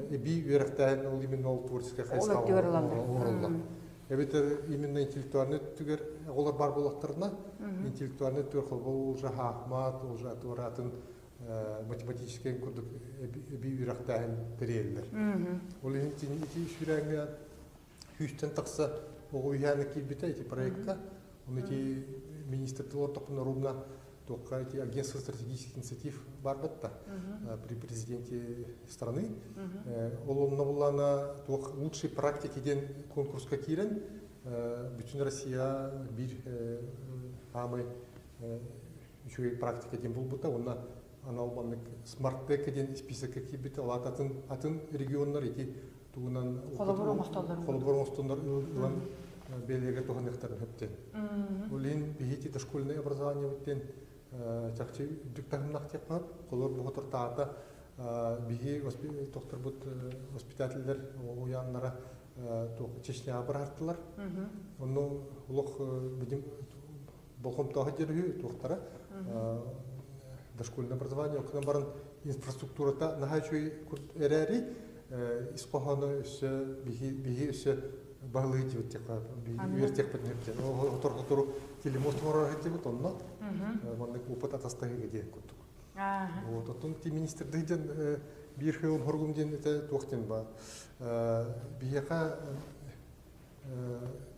S2: би верхтен ул именно ол творческой хайска оролла. Эбитер именно интеллектуальный түгер олар бар булактарына интеллектуальный түгер кол жаха ахмат ул жатуратын математический курдук би верхтен терелдер. Ул инти шүрәңгә хүчтән такса ул яны килбите эти проектка эти министрлыктар топына рубна эти агентства стратегических инициатив барбатта при президенте страны. Он на лучшей практике ден конкурска кирен bütün Россия bir амы еще и практика ден был бута онна аналбаннык смарт-тек ден список какие бит атын регионнар эти тугунан холобормостондар илан белеге туханныктарын хөптен. Улин бихити дошкольное образование бүттен чакчы дүктахымнак тек бар. Колор бухотор таата биги доктор бут воспитательдер уяннара Чечня барартылар. Onu улук бидим болхом тагы жергү доктора дошкольное образование окна барын инфраструктурата нахачуй эрери испоханы биги бағылығы деп тек вертек бітінептен. Оторғытыру телемостығыра әйтебіт онна. Маңдық опыт атастығы де күттік. Оттың те министрдігден бір хеуін хоргумден тоқтен ба. Бияқа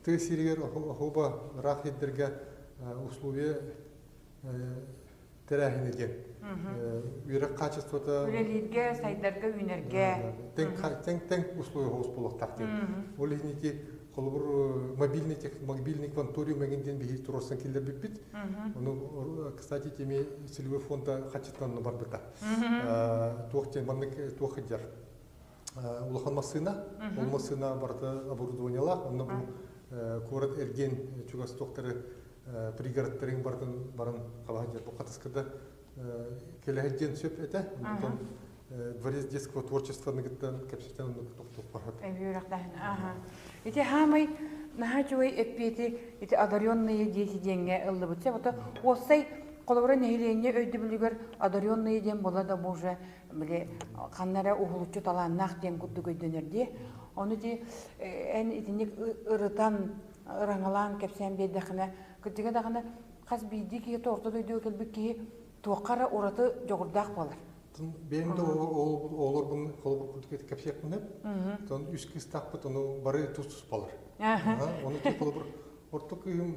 S2: ты сиргер хоба рақ еддерге условия терәхінеген. Үйрек качествода...
S1: Үлелерге, сайдарға, үнерге.
S2: Тәң условия хоус болық тақтен. Ол егінеке қолыбыр мобильный кванториум әгенден бейі тұрорсан келдер біп-бит. Кстати, теме целевой фонда қачеттанны бар бұта. Тоқтен маңнық тоқыдер. Улахан масына, ол масына барды оборудованиялақ. Онны бұл көрат әрген чугас тоқтары пригородтарын барын қалағадер. Бұл қатыскада келәхедден сөп әті. Дворец детского творчества нагыттан кәпсеттен оны тоқтық барады.
S1: Әбейрақтағын. Ете хамай нахачуай әппеті одаренные дети денге ылды бұтсе. Осай қолыбыры нәйлене өйді білігер одаренные ден болады бұжы қаннара ұғылычы таланнақ ден күдді көйденерде. Оны де ән етінек ұрытан ыраңалан кәпсен бейдіқіне күттіге дағына қаз бейді кеге тоқты дөйді өкелбік кеге туаққара ұраты жоғырдақ болар.
S2: Бейімді олар бұны қолыбыр күрдікеті кәпсек мұнып, үш кіз тақпыт, оны бары тұз-тұз болар. Оны ке қолыбыр ұрттық үйім,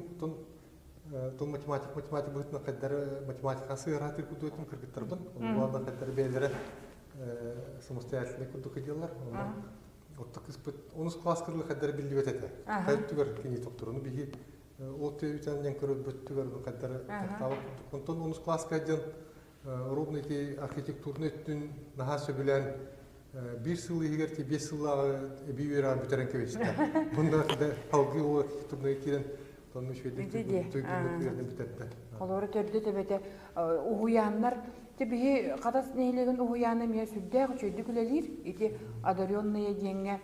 S2: математик бұғытына қайдары математикасы ұратыр күрді өтін кіргіттірдің. Оны бұланда қайдары бәлері самостоятельный күрді кеделер. Ұрттық іспіт, оныз класс кірлі қайдары білді өтеті. Қайд түгер кені тоқтыр. Оны бігі оты үтәнен көріп бүттігер қайдары тақтауы күрдік. Онтон оныз класс қайден ровно ки архитектурный түн наха сөбілән бір сыл егерте 5 сыллағы бейвера бүтерен кебесті. Бұнда қалғы ол архитектурный керен тонны шөйден түгірден бүтерді.
S1: Қолары төрді төбеті ұғыянлар Тебе кадас нейлеген уяны мен сүддәг чөйді күлелер, ити одаренные деньги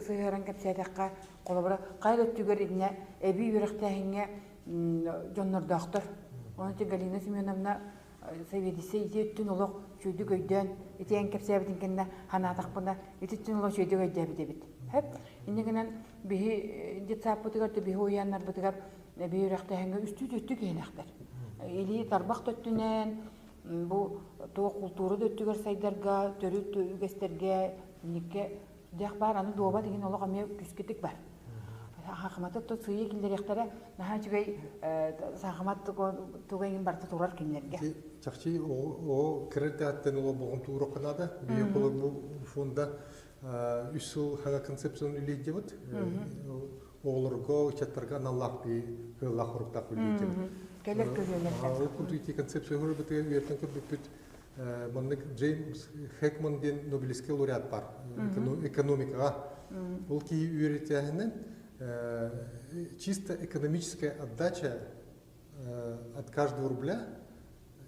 S1: сыгыран кепсәдәккә колыбыра кайда түгер идне эби үрәктәһиңә Жоннор доктор. Оны те Галина Семеновна соведисе итеттин олог чөйді көйдән ити эн кепсәбитин кенне ханатак бунда итеттин олог чөйді көйдә бит. Хәп иннегенен би детсап бутыгар би уяннар бутыгар эби үрәктәһиңә үстү генәхтер. Или тарбак төттүнән bu tuğ kulturu döttüger saydarga, törü ügesтерге, никке Дяк бар аны дуоба деген олоға ме күскетик бар. Хакыматы то сүйе киндеректері наха жүгей сахамат тугайын барты турар киндерге.
S2: Чакчи о кредиттен ол болгон тууру канада. Бие бу фонда үсү хага концепцияны үлейдебит. Олорго чаттарга наллах би хыллах уруктак үлейдебит.
S1: Келер көзөнөр.
S2: Ол кунтуйти концепция хөрбөтө ертен көбүт Монник Джеймс Хекман ден Нобелевский лауреат бар. Экономикага. Ол ки үйрөтөһүнөн чисто экономическая отдача от каждого рубля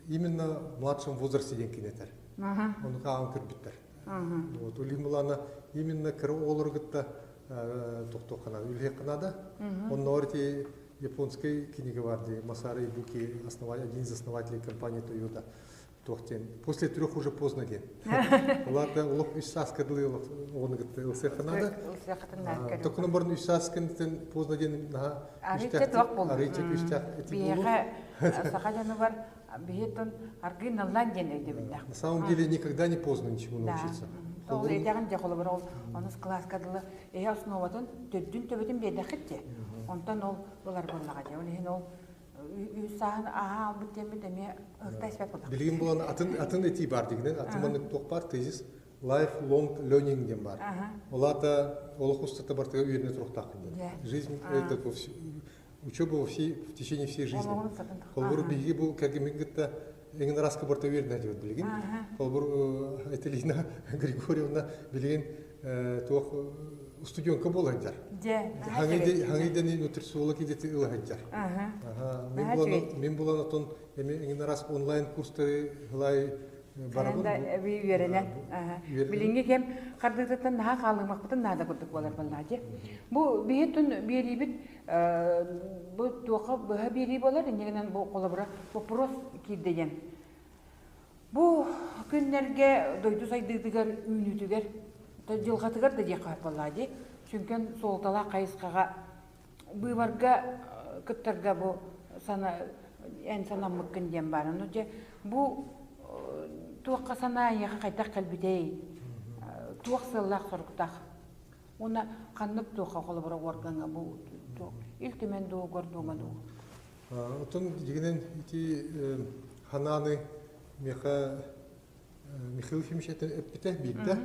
S2: именно в младшем возрасте ден кинетер. Он каган кирбиттер. Вот улимлана именно кыр олоргытта токтокана үлехканада. Он норти японской книги барды Масари Буки, один из основателей компании Toyota. После 3 уже поздно день. Ладно, улов исаскадли он говорит, сеханада. Только на борну исаскадли поздно день на.
S1: Ариче туак бол.
S2: Ариче киштях.
S1: Биега сахаджаны бар. Биетон аргиналлан ден өйдебинде.
S2: На самом деле никогда не поздно ничего научиться.
S1: Ол эдяган жаколы бар ол. Онус класскадылы эя основатын төддүн төбөтүн бедахитте. Онтан ол булар боллага же. Оны ол Üsahan aha bu temi deme örtəşmək olur.
S2: Bilgin bulan atın eti var diginen, atımın toq бар tezis lifelong learning дем бар. Олата олық устата бар тәгә үйренә тұрақтақ. Жизнь это учеба в течение всей жизни. Колбур биги бу кәгемегетте эңин раска бар тәгә үйренә дип билген. Колбур Этелина Григорьевна билген тоқ студентка болгандар. Хаңайдан нутрициолог идети илгандар. Мен булан отон эми раз онлайн курстары хылай барабын.
S1: Анда би үйренен. Билинге кем кардыктан наха калымакпытын нада курдук болар баллажы. Бу биетүн берибит бу тока бага бери болар, негенен бу колобура вопрос кирдеген. Бу күннерге дойду сайдыгыгар үнүтүгер жылғатығар да жеқап болады. Чүнкен солтала қайысқаға бұйварға күттарға бұл ән санам мүккен дем бар. Бұл туаққа сана еға қайтақ қалбедей, туақ сыллақ сұрықтақ. Оны қанып туаққа қолы бұра орғанға бұл үлтімен дуы көрдуңа дуы.
S2: Отын дегенен хананы Михаил Ефимович әппете бейді.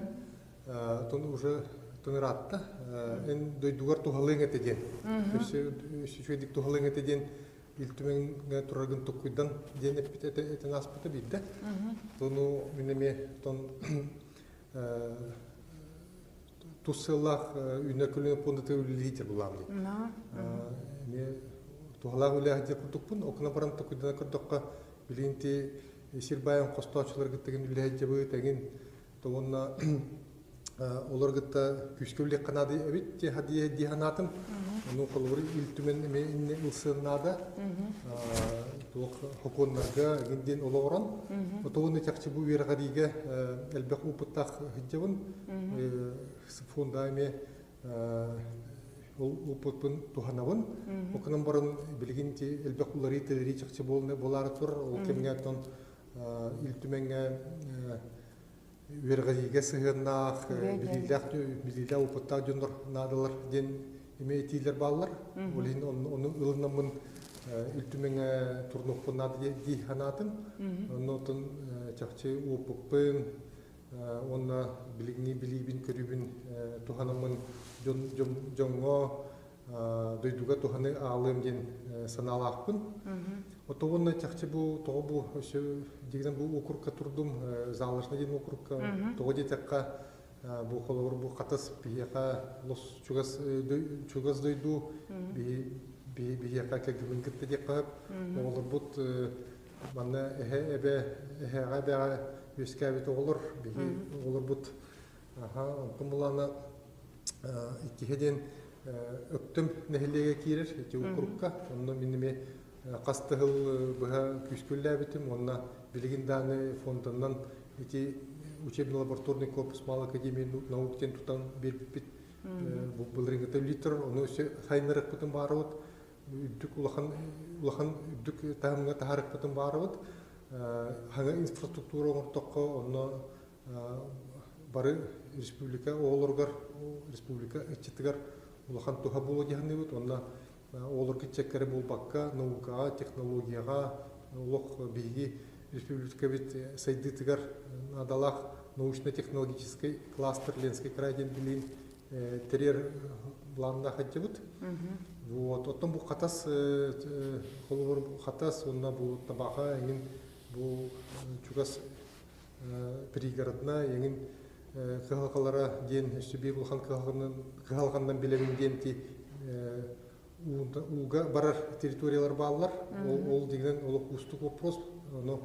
S2: Тон уже тонратта, эн дойдугар тухалың этеден. Сөйдик тухалың этеден илтүмен турагын тукуйдан ден этен аспыты бийді. Тону минеме тон туссыллах үнөкөлүнө пондаты лидер булам ди. Ме тухалаг үле хадер курдукпун, окуна баран тукуйдан курдукка билинти Сирбайын косточулар гыттыгын үле хадер теген тогонна олар гытта күскөллек канады эбит те хадия диханатым. Ну колбур илтүмен эме илсынада. Тох хоконнарга гинден олорон. Отоны чакчы бу верга диге элбек упуттак хиджебин. Фонда эме упутпун туханабын. Окунан барын билгинти элбек улары телери чакчы болары тур. Ол кемге тон илтүменге Вергазиге сыгырнах, билилер упуттак жонор надалар ден имейтилер баллар. Олин оны ылынамын үлтүмеңе турнукпун нады ди ханатын. Онотун чакчы упукпын, онна билигни билибин көрүбүн туханамын жонго дойдуга туханы алым ден саналакпын. Отогонна чакчы бу тогу дегенен бу округка турдум, залышна ден округка, того детекка бу холор бу катыс бияка лос чугас дойду, бияка кегибин китте деп кап, олар бут манна эбе өскәбит олар, олар бут кумулана иккеден өктүм нехилеге кирер, эти округка, онно минеме Кастыгыл быха күскүлләбитим, онна билигинданы фондынан эти учебно-лабораторный корпус Мал академии наук тен тутан бербит булрыгыта литр, оны хайнырык бутын барыбыт, үддүк улахан үддүк тахымга тахарык бутын барыбыт, хаңа инфраструктура оңортокко, онна бары республика олоргар, республика ичтигар улахан туха булу дияхныбыт, онна олор китчеккері булбакка, наукаға, технологияға, улох биги республика бит сайдытыгар надалах научно-технологический кластер Ленский край ден билин терер планында хатчыбыт. Вот, оттон бу хатас холовор хатас онна бу табаха еңин бу чугас пригородна еңин кыгалкалара ден үстүбей булхан кыгалгандан билемин ден ти уга барар территориялар баалар ол деген ол устук вопрос но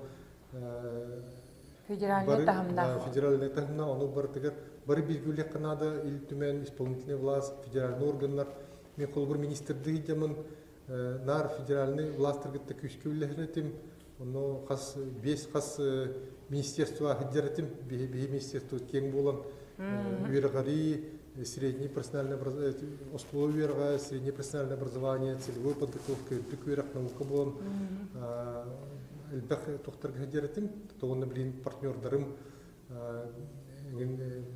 S1: федеральный тахымна
S2: федеральный тахымна ону бар тегер бары билгүлек канада ил түмен исполнительный власть федеральный органдар мен колбур министрдиги жамын нар федеральный властыргытта күскүллехретим ону кас 5 кас министерство хидеретим би министерство кең болан үйргари среднее профессиональное образование, условия, среднее профессиональное образование, целевой подготовка, тыкверах наука болан, элбэх тохтар гадеретим, то он блин партнердарым,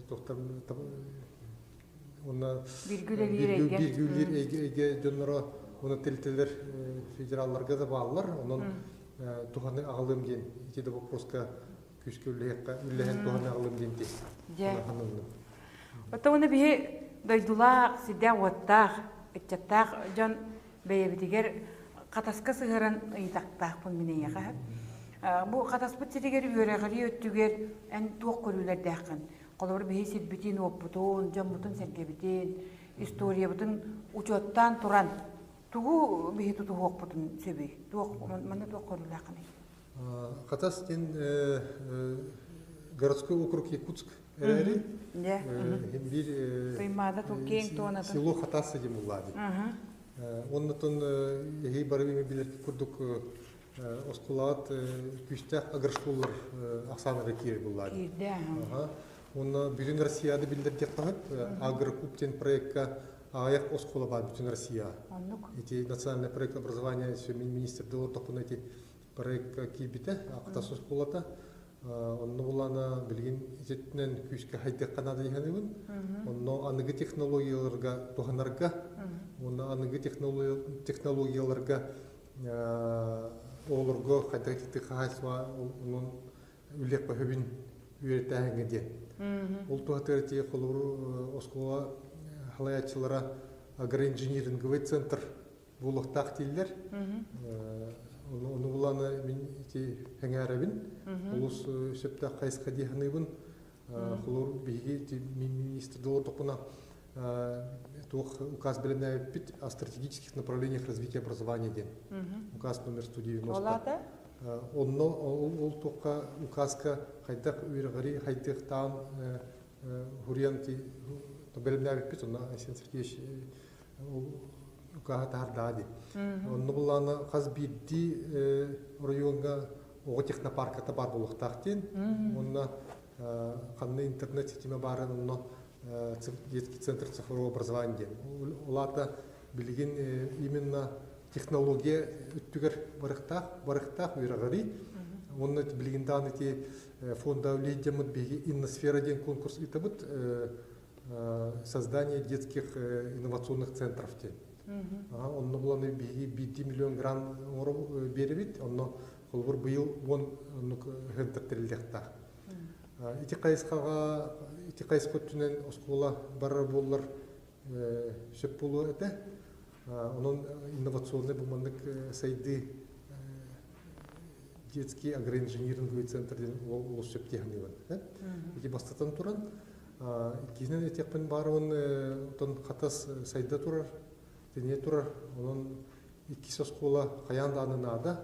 S2: тохтар он биргүлер эге жоннора оны телтелер федералларга да баалар, онун туханы агылым ген, итеде вопроска күскүллекка үллеген туханы агылым ген те.
S1: Оттоны бие дойдулақ, сиден оттақ, итчаттақ, жон бейбітігер қатасқа сығырын ұйтақтақ бұл менен яға. Бұл қатаспыт сетегер үйерағыры өттігер ән туақ көрілер дәқін. Қолыр бие сетбітін оппытын, жон бұтын сәргебітін, история бұтын учеттан тұран. Туғу бие тұту оппытын сөбей. Мана туақ көрілер қаны.
S2: Қатас кен городской округ Якутск. Бир село Хатасы дем улады. Оннотон егей барыбыми билерки курдук оскулат күстях агршкуллар Оксана Ракиев улады. Онна бүтүн Россияда билдердек тагып агрокуптен проектка аяк оскула бар бүтүн Россия. Эти национальный проект образования министр дылы топун эти проектка кибите Актас оскулата. Онно булана билген итетнен күскә хайтек канада дигәнебен. Онно аныгы технологияларга туханарга, онно аныгы технологияларга олорго хайтек хасва онон үлек бахыбин үйрәтәгән дигән. Ул тухатырты колор оскола халаячылара агроинжиниринговый центр булыктак тилләр. Onu bulana iti hengərəbin, olus söptə qayısqa diyəxənəbin, xulur bilgi министр доллар топuna указ беленә бит о стратегических направлениях развития образования ден. Указ номер 190.
S1: Олата?
S2: Онно ол тоққа указка хайдақ үйрғари хайдақ таан хурянти беленә бит онна Асен Сергеевич указа тардади. Онно булана қаз бидди районга ого технопарката бар булықтақтен. Онна қанны интернет сетиме барын онно детский центр цифрового образования. Олата билген именно технология үттүгер барықтақ үйрағари. Онна билген даны те фонда үлейдеміт беги инносфера ден конкурс итабыт создание детских инновационных центров те. Онно буланы беги 5 миллион грант беребит, онно холбур быйыл 10 гентер терилдектақ. Ити қайысқа түнен оскола барар боллар сөп болу әді. Onun инновационный бумандык сайды детский агроинжиниринговый центрден ол сөп техниган. Ити бастатан туран. Кезінен етекпен баруын қатас сайда турар, тене турар. Onun ikisi оскола қаянда анынада.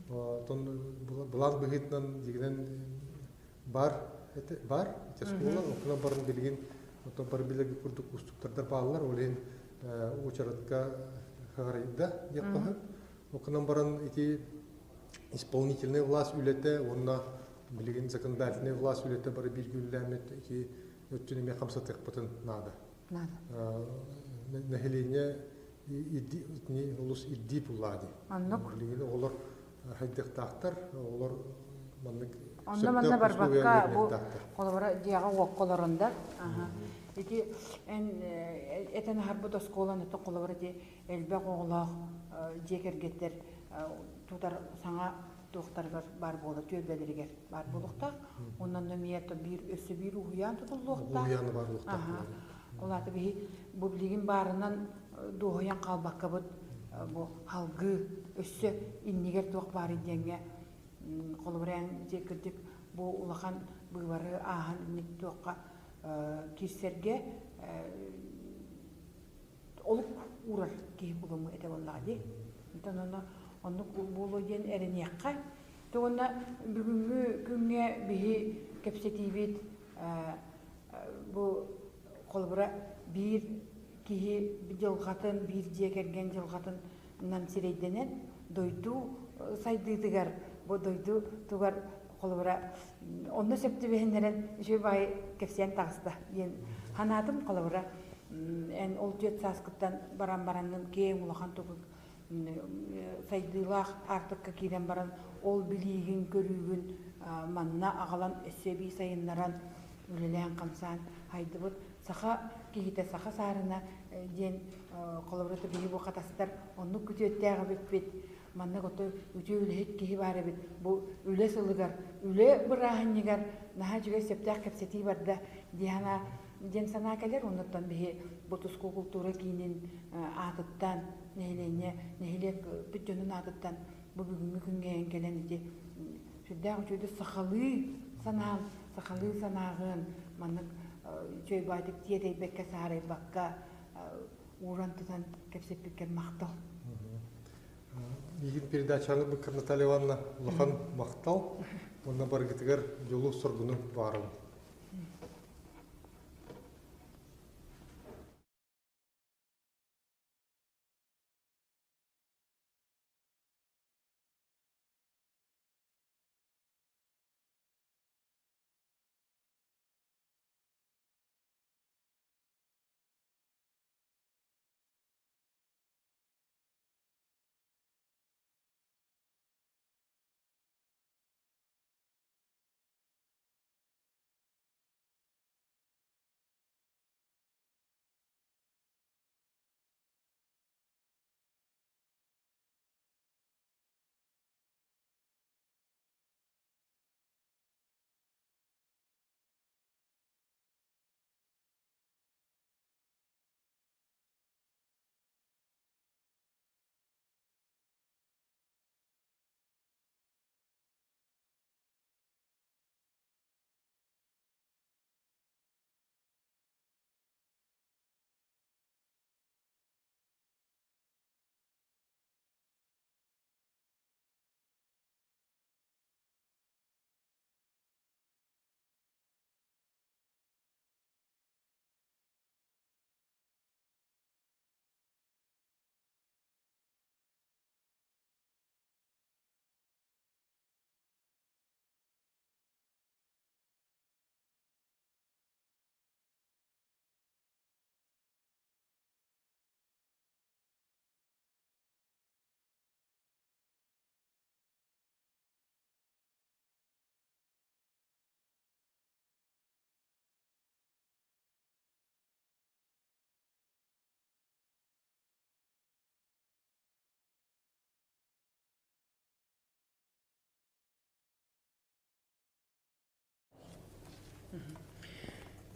S2: Бұлан бұғытнан дегенен бар, ете школа, оқына барын білген, бар білегі күрдік ұстықтардар балалар, олен очаратқа қағарайда деп қағып. Оқынан барын ете исполнительный власть үлеті, онына білген законодательный власть үлеті бары білгіләмет, ете өттінеме қамсатық бұтын нады. Нәхелене олыс идди бұлады. Олар хайдықтақтар, олар маннык
S1: Онна манна барбакка бу колобара диага уокколоронда. Ити этен харбу тосколан это колобара ди элбек оглах жекергеттер тутар саңа доктор бар болду төбелерге бар болукта. Ондан номиято бир өсө бир уян тутулукта.
S2: Уяны барлыкта.
S1: Олаты бу билигин барынан дохоян калбакка бут бу халгы өссө иннигер туак бар иденге колобаран жекирдик бу улахан быйбары ахан никтуакка кирсерге олук урар ки булуму эте боллади. Тонона онну булу ден эренекка тона бүгүнгү күнгө бихи кепсетибит бу колбара бир кихи жылгатын бир жекерген жылгатын нан сирейденен дойду сайдыдыгар бу дойду тугар колбара онно септебенерен жөбай кепсен тагыста ен ханатым колбара эн олтет саскыттан баран-баранын кең улахан тугук сайдылах артыкка кирен баран ол билигин көрүүгүн манна агалан эсеби сайыннаран үлелен камсан хайдыбыт саха кихите саха сарына ден колобраты бии бу катастар онну күтөттәгә бит манна гото үтө үлет кихи бары бит бу үле сылыгар үле бырахыннигар наха жүгө септәк кепсети барда дияна ден сана келер оннан бии ботуску культура кинин атыттан нехилек бүтөнүн атыттан бу бүгүнгү күнгө келен ити сүддәк үтөдө сахалы санагын манна чөй байтык тиетей бекке саарай бакка урантыдан кепсеппикер мактал.
S2: Егин передачаны Быкыр Наталья Ивановна улахан мактал, онна баргытыгар жолу соргуну барым.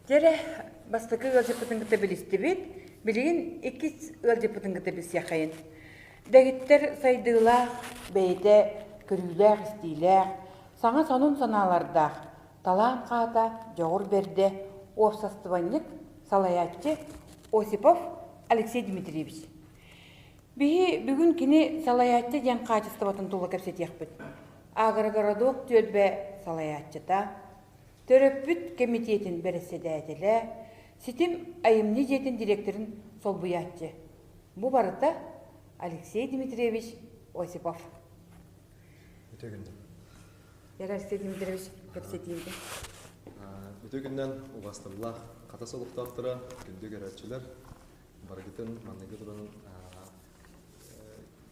S1: Тере бастыкы ылжыпытын кыты билисти бит, билигин экис ылжыпытын кыты бис яқайын. Дәгиттер сайдылах, бейде, көрүләк, истиләк, саңа санун саналардах, талам қата, жоғыр берде, обсастыванник, салаятчы Осипов Алексей Дмитриевич. Биhi бүгүн кини салаятчы ден качествотын тула кепсет яқпыт. Агрогородок төлбе салаятчыта, Төрөппүт комитетин береседәтеле, ситим айымны жетин директорын солбуятчы. Бу барыта Алексей Дмитриевич Осипов. Алексей Дмитриевич кепсетиевде.
S3: Өтөгүннен угастырылах ката солуктактыра күндү көрөчүлөр баргытын мандыгы туранын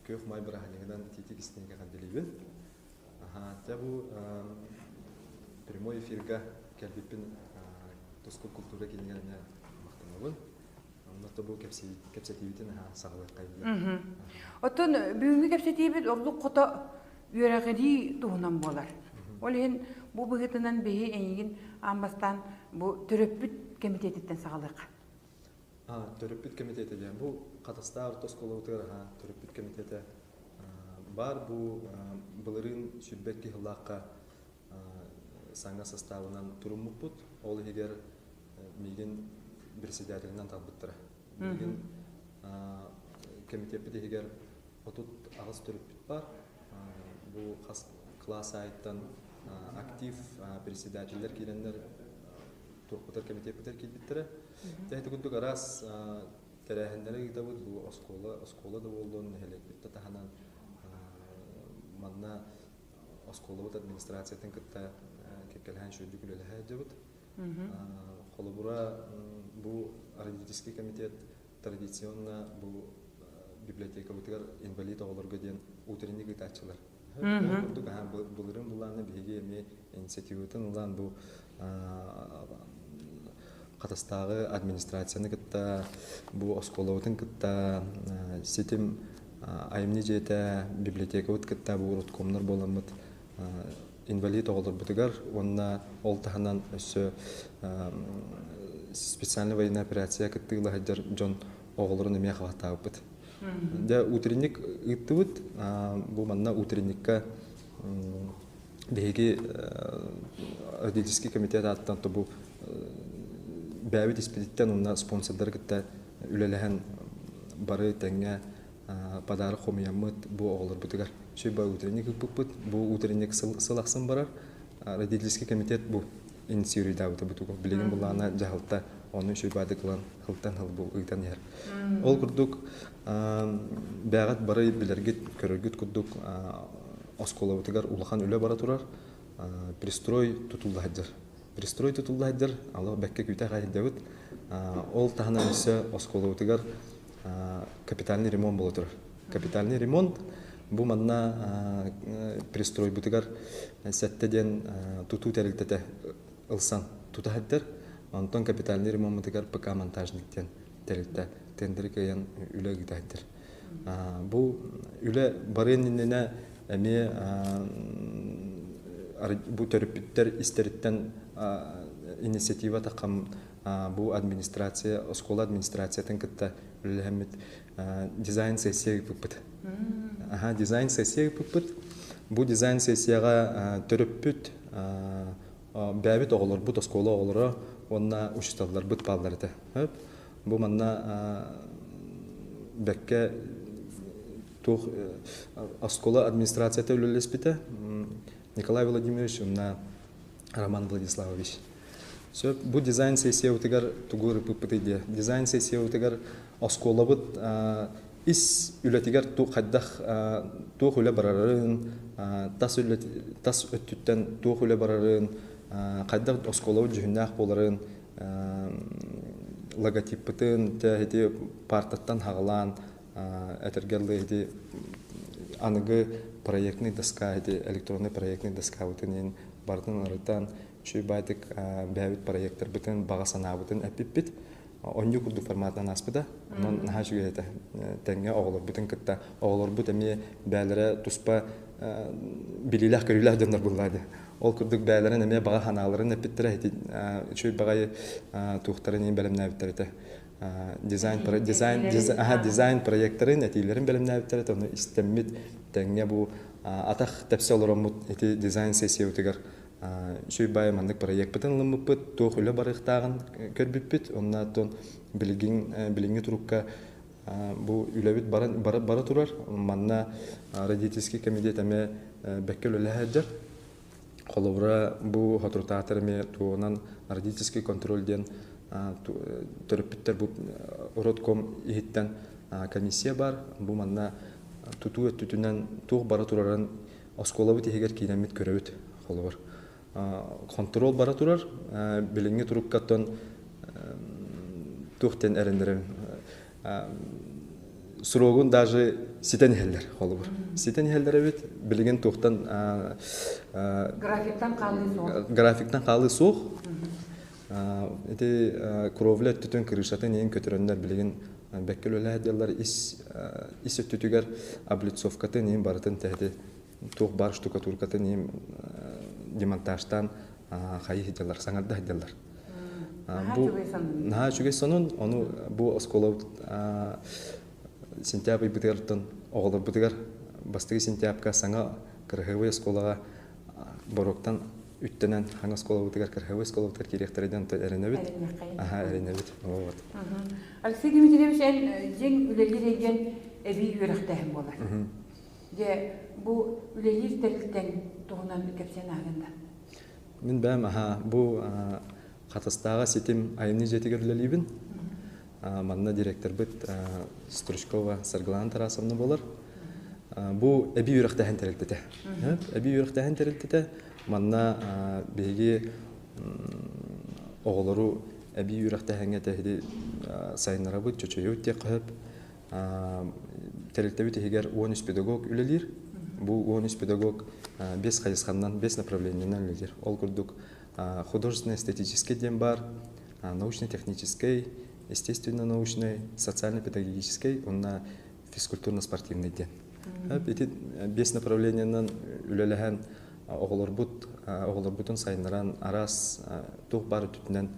S3: көк май бираханыгынан титик истенге кандилибин. Та бу прямой эфирга кәлбеппен тоскул культура кенегенне мактанабын. Онда бу кепсетибитин сагылып кайды.
S1: Оттон бүгүнкү кепсетибит орлук кото үйрәгәди туһунан болар. Ол һин бу быгытынан беһи эйгин амбастан бу төрөппүт комитетиттен сагалык.
S3: Төрөппүт комитети дигән бу катастар тоскулутыр төрөппүт комитети бар бу былырын сүббекки хыллакка саңга составынан туруммуппут. Ол егер миген председателинен талбыттыра. Миген комитет егер отут агыс төрөппүт бар. Бу класс айттан актив председательдер киреннер турпутар комитеттер килбиттер. Тәһте күндүк арас тәрәһендәре гитабыт бу оскола да болдон хелекбитте таханан манна осколабыт администрациятын кытта кекелһән шүдүк үлеләһә дебит. Холобура бу родительский комитет традиционно бу библиотека бутыгар инвалид оголорго ден утренник итачылар. Күндүк булырын буланы биге ме инициативатын улан бу катастагы администрацияны кытта бу осколабытын кытта сетим айымны жете библиотека бут кытта бу роткомнар боламыт инвалид оголор бутыгар онна ол таханан өссө специальная военная операция кыттыгла хаджар жон оголорун эме хаватабыт. Да утренник ыттыбыт бу манна утренникка беги родительский комитет аттан то бу бәбит испедиттен онна спонсордар кытта үлеләһән бары тәңгә подарок хомыямыт бу оголор бутыгар. Шөйба утренник буппут бу утренник сылаксын барар. Родительский комитет бу инициируй дабыты бутуго билеген булана жаһалта оны шөйбады кылан хылтан хыл бу ыйтан яр. Ол курдук бәгат бары билергит көрөргүт курдук оскола бутыгар улахан үле бара турар. Пристрой тутулдадыр. Пристрой тутулдадыр. Алла бәккә күтә гайдәбит. Ол тахана исе оскола бутыгар капитальный ремонт боло турар. Капитальный ремонт бу манна пристрой бутыгар сәттеден туту тәрилтәтә ылсан тутаһдыр. Антон капитальный ремонт бутыгар ПК монтажниктен тәрилтә тендер кыян үле гитәдер. Бу үле барыннына эме бу төрөпүттер истериттен инициатива такам бу администрация, оскола администрациятын кытта үлеләмит дизайн сессия пуппут. Дизайн сессия пуппут. Бу дизайн сессияга төрөппүт бәбит оголор бу оскола оголора онна учталлар бут балларда. Бу манна бәккә тух оскола администрацияты үлелеспите Николай Владимирович, на Роман Владиславович. Все, бу дизайн сессия утыгар тугуры пуппытыйде. Дизайн сессия утыгар осколабыт ис үлетигар тух хаддах тух үле барарын, тас өттүттен тух үле барарын, хаддах осколабыт жүхүннах боларын, логотиппытын, тәхети партаттан хағалан, әтергерлі аныгы проектный доска, электронный проектный доска бутын бардын арытан шүйбайтык бәбит проекттер бутын бағасана бутын әппиппит. Оню курду форматынан аспыда. Онан наха шүге әті тәңге оғылыр бутын кытта. Оғылыр бут әме бәлері туспа билилах көрілах дөнер бұллайды. Ол курдук бәлерін әме баға ханаларын әппиттірі әті шүй бағай туқтарын ең бәлімні әбіттірі. Дизайн проекттарын әтейлерін бәлімні әбіттірі. Оны істеммит тәңге бұ атақ тәпсі олырамыд әте дизайн сессия өтігер. Шүй бай мандык проект бітін лымыппыт, тоқ үлі барықтағын көрбіппіт. Онна тон біліңі тұрыққа бұ үләбіт бара тұрар. Манна родительский комитет әме бәккел үлі әджер. Қолыбыра бұ хатуртатыр әме туғынан родительский контрольден төріппіттер бұ Родком ехеттен комиссия бар. Бұ манна туту өттүтінен туқ бара тұрарын осколабыт егер кейнемет көрөбіт қолыбыр. Контрол бара турар, билинги туруккаттан тухтен эрендерин сурогун даже ситен хеллер холубур. Ситен хеллер бит билген тухтан
S1: Графиктан қалды сол.
S3: графиктан калы сух. Эти кровля түтүн крышатын эң көтөрөндөр билген беккел өләдәләр ис өттүгәр облицовкатын эң барытын тәһди тух бар штукатуркатын эң демонтажтан хайы хиделар саңарда хиделар. Бу на чугай сонун ону бу осколов сентябрь бутыртын оголор бутыгар бастыгы сентябрьга саңа кыргыбы сколага бороктан үттенен хаңа скола бутыгар кыргыбы скола бутыгар директордан эренебит. Эренебит. Вот.
S1: Алексей Дмитриевич жең үлелереген эби үрәхтәһем булар. Де бу үлелер тәрилтен тугунан кепсен агында.
S3: Мен бәм бу катастага сетим айны жетигер үлелибин. Манна директор бит Стручкова Сарглан Тарасовна болар. Бу эби үрәхтәһен тәрилтете. Эби үрәхтәһен тәрилтете манна беги оголору эби үрәхтәһенге тәһди сайнара бу чөчөйү текып тәрилтебит егер 13 педагог үлелир. Бу 13 педагог 5 кайсыганнан 5 направлениеннән үлелир. Ол күрдүк художественно-эстетический дем бар, научно-технический, естественно-научный, социально-педагогический, онна физкультурно-спортивный ден. Эти 5 направлениеннән үлеләһән оголорбутун сайнаран арас тух бар түтүнән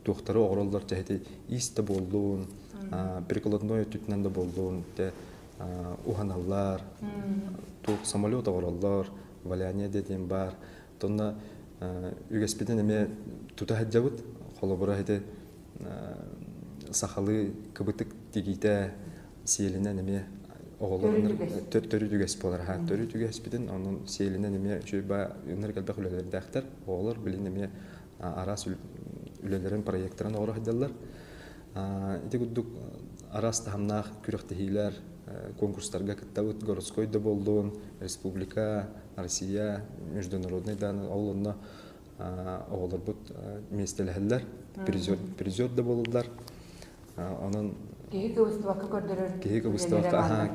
S3: тухтары оголор жайты исте болдуун, прикладной түтүнән да болдуун, те уханаллар, тух самолет оголор, валяние деден бар. Тонна үгеспеден эме тута хаджабыт, холобура хете сахалы кыбытык тигите сиелинен эме оголорнар төрү түгес болар. Төрү түгеспеден анын сиелинен эме жөба үнер калбак үлелердәхтер, оголор билин эме арас үлелерин проекттарын огора хадаллар. Ити гудук арас тахамнах күрәхтәһиләр конкурстарга кыттабыт городской да болдун, республика, Россия, международный дан олонна оголор бут местеләһәлләр, призер да болдылар. Анын
S1: Кеге выставка көрдөрөр.
S3: Кеге выставка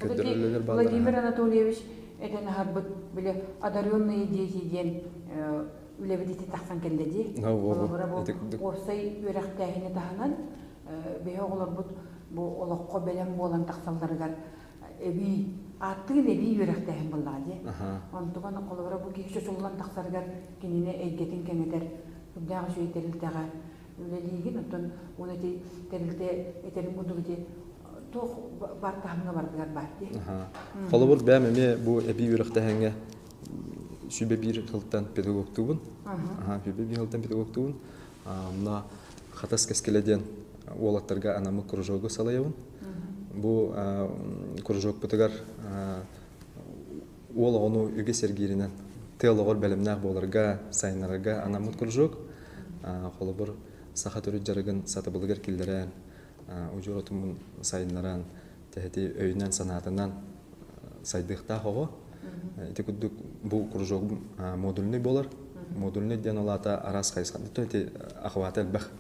S3: көрдөрөлөр бар.
S1: Владимир Анатольевич этен харбыт биле одаренные дети ден үлебедите тахсан келди. Осай үрәхтәһине таһанан бе оголор бут бу олоққа белем болан тақсалдаргар эби аттыгын эби үрәхтәһем буллади. Онтуган колора бу киши чулган тақсаргар кинине эйгетин кеңетер. Күдәгә шөйтерилтәгә үлелиген отон онати терилте этерин будугы тох бар тахмына бардыгар барди.
S3: Колобур бәмеме бу эби үрәхтәһеңгә сүбе бир хылтан педагог тубун. Сүбе бир хылтан педагог тубун. Мына хатас кескеледен олаттарга анамы кружогу салайын. Бу кружок бутыгар ол ону үге сергиринен теологор белемнәк боларга сайнарга анамы кружок. Холобур саха төрү жарыгын сатыбылгар килдерен, ужуротумун сайнаран, тәһти өйнән санатынан сайдыкта хого. Итекудук бу кружок модульный болар. Модульный ден олата арас кайсан. Тәһти ахвател бах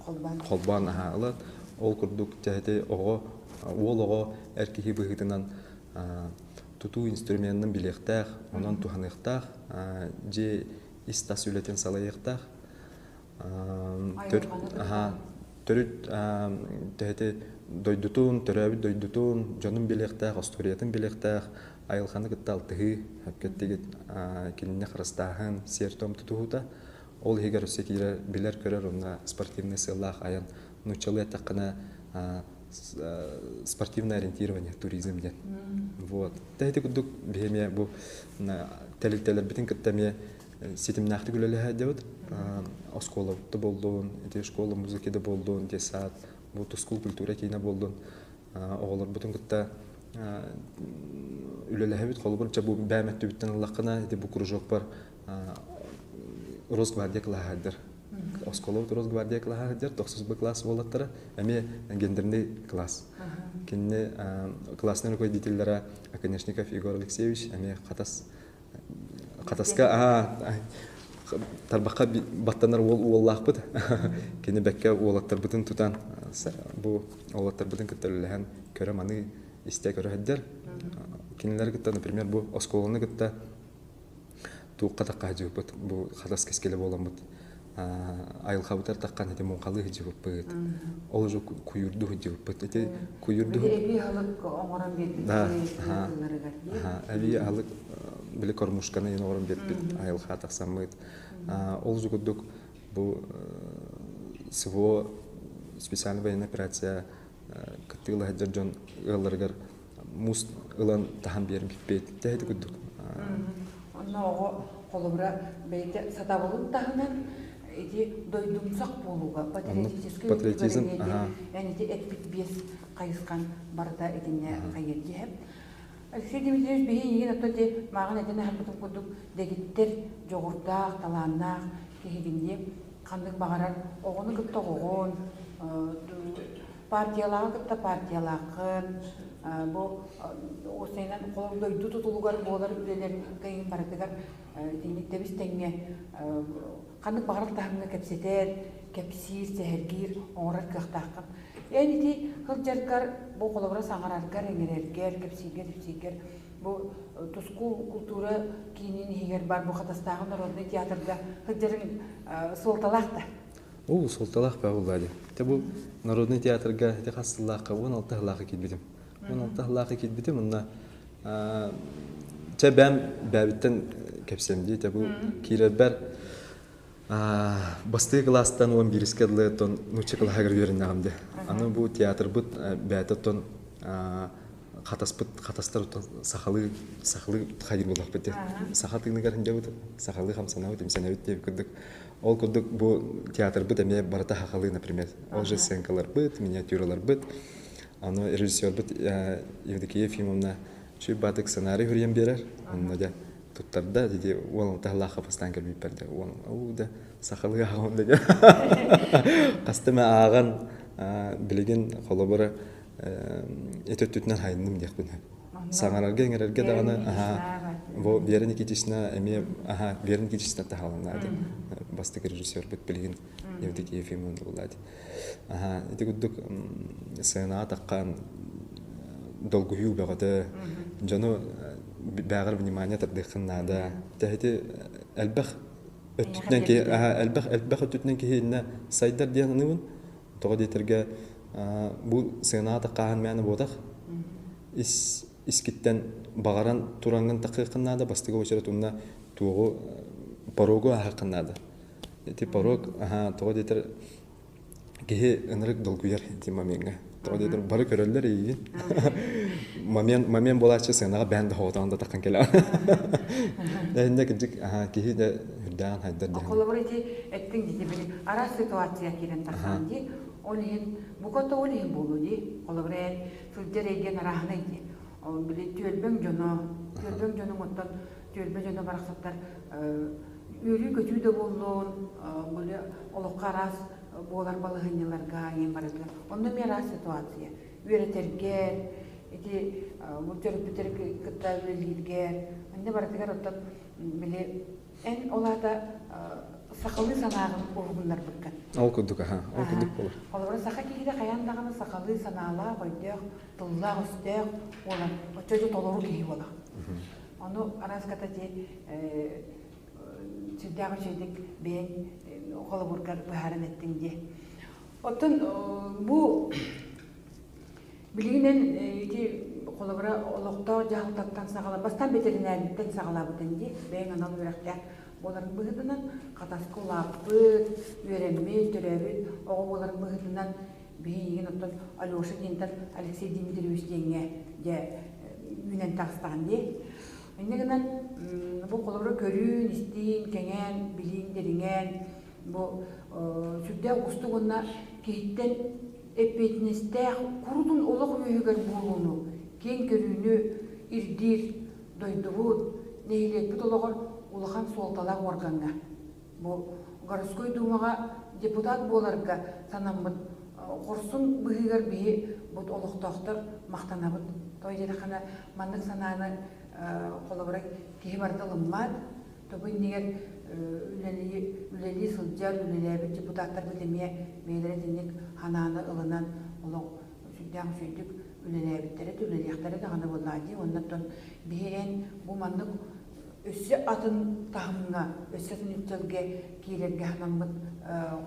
S3: колбан алат. Ол курдук тәһти ого олого эркихи быгытынан туту инструментын билектах, онан туханыктах, же истас үлетен салайыктах. Төрүт тәһти дойдутун, төрөбү дойдутун, жонун билектах, осториятын билектах, айылханы кытталтыгы, хаккеттеги кинине харастахын, сертом тутута. Ол хигер өсекире билер көрөр онна спортивный сыллах аян нучалы такына спортивное ориентирование, туризм ден. Вот. Тәһти кудук беме бу тәлилтелер битин кыттаме сетимнахты гүлеле деп. Осколовта болдун, эти школа музыки да болдун, те сад, бу тускул культура кейне болдун. Оголор бутун кытта үлеле бит колбурча бу бәмәттү биттен Аллахына эти бу кружок бар. Росгвардия клаһадыр. Осколов Росгвардия клаһадыр, 9 класс болаттары, эме гендерный класс. Кинне классный руководителләре Аконечников Игорь Алексеевич, эме катаска тарбаққа баттанар уоллаақпыт кені бәкке уолаттарбытын тутан бу уолаттарбытын кытталылыхан көрө маны исте көрө хэддер кинилер кытта например бу осколаны кытта туукка такка жыппыт бу хатас кескеле боламбыт айылхабытар таккан эти муңкалы жыппыт ол уже куюрду жыппыт эти куюрду
S1: эби халык оңорон бет
S3: да эби халык биле кормушканы ен орын бет айылха таксамыт ол жугудук бу СВО специальная военная операция кыттыгыла хаджар жон ыларгар мус ылан тахан берим бит тейди гудук
S1: онного колубра бейте сатабылын тахынан эти дойдумсак болуга патриотизм яни те этпит бес кайыскан барда этине кайыр жеп Алексей Дмитриевич бейин еген отоде маған этине хабытын кудук дегиттер жогуртаак талааннаак кехигинде кандык багарар огону кытта огон партиялаакы кытта партиялаакын бу осенен колдойду тутулугар болар үлелер кайын баратыгар теңиттебис теңге кандык багарар тахымга кепсетер кепсир сехергир оңорар кыхтаакын энити хылжаргар бу колобра саңараргар эңерергер кепсигер бу туску культура кийинин хигер бар бу хатастагы народный театрда хылжарын солталакта
S3: ол солталак ба улады те бу народный театрга те хасыллакка 16 лакы китбитим 16 лакы китбитим мына те бәбиттен кепсемди те бу киребер басты класстан 11-ке летон нучек лагер беринагамды аны бу театр бут бәтеттон хатастар сахалы хайыр булак бите сахатыгнагар хинжабыт сахалы хамсана бит сенебит деп кырдык ол кырдык бу театр бут эме барата хахалы например ол же сценкалар бит миниатюралар бит аны режиссер бит Евдокия Ефимовна чүй батык сценарий хүрем берер аны туттарда диди ол тахлаха пастан келбип берди ол да сахалы агам деди кастыма аган билеген колобора этөттүтнен хайным декпин саңарарга эңерерге даганы бу берен кичисина эме берен кичисина тахаланады басты режиссер бит билеген Евдокия Ефимовна булады эти гудук сцена таккан долгую багаты жано бәгәр внимание тадыхын нада тәһти әлбәх өттүтнән ки әлбәх өттүтнән ки инна сайдар диянын тога дитергә бу сената каһан мәне бодах искиттен багаран туранган такыхын нада бастыга очратунна тугу порого хакыннада эти порог тога дитер ки энрек долгуяр тимаменга тога дитер бары көрөлләр ии момент болачы сенага бәнде хотанда таккан келе энде кичик ки де дан хайдар де
S1: коллаборати эттин дите били ара ситуация кирен таканди олин букото олин болуди коллаборен сүлдереген арахнайди ол били төлбөң жоно моттон төлбө жоно бараксаттар үрү көчүдө болдун буле олокка арас болар балыгыняларга эң барыдлар онда мера ситуация үйрөтергер эти мультер кытта билгер анде баратыгар оттон биле эн олата сакалы санаагын ургундар быккан
S3: ол кудук болор
S1: олар сака кийде каяндаганы сакалы санаала койдок тылла өстөк олар очожо толору кии бола аны араската же сиддагы чейдик бен колобургар баарын эттинде оттон бу билигинен ити колобура олоктоо жаалтаттан сагала бастан ветеринарниттен сагалабытынди бээн анал үрактя боларын быгытынан катаскы улааппыт үөрэммит төрөбүт ого боларын быгытынан бийигин оттон Алеша дентен Алексей Дмитриевич денге же үнен тагыстаган ди иннегинен бу колобура көрүүн истиин кеңен билиин дериңен бу сүддэ устугунна кейттен эппетинестех курдун олох үйөгөр болууну кен көрүүнү ирдир дойдубут нейлеппит ологор улахан суолталак органга бу городской думага депутат боларга санамбыт корсун быгыгар бии бут олохтоохтор мактанабыт той жерахана мандык санааны колобурак кии барды лыммат тобу иннигер үлели сылжар үлеләбит депутаттар билеме мейлердинник хананы ылынан олоң сүддәң сүйдүк үлеләбиттәре үлелехтәре да гана буллади оннан биһен бу маннык өссө атын тахымга өссөтүн үттөлге киирерге ханамбыт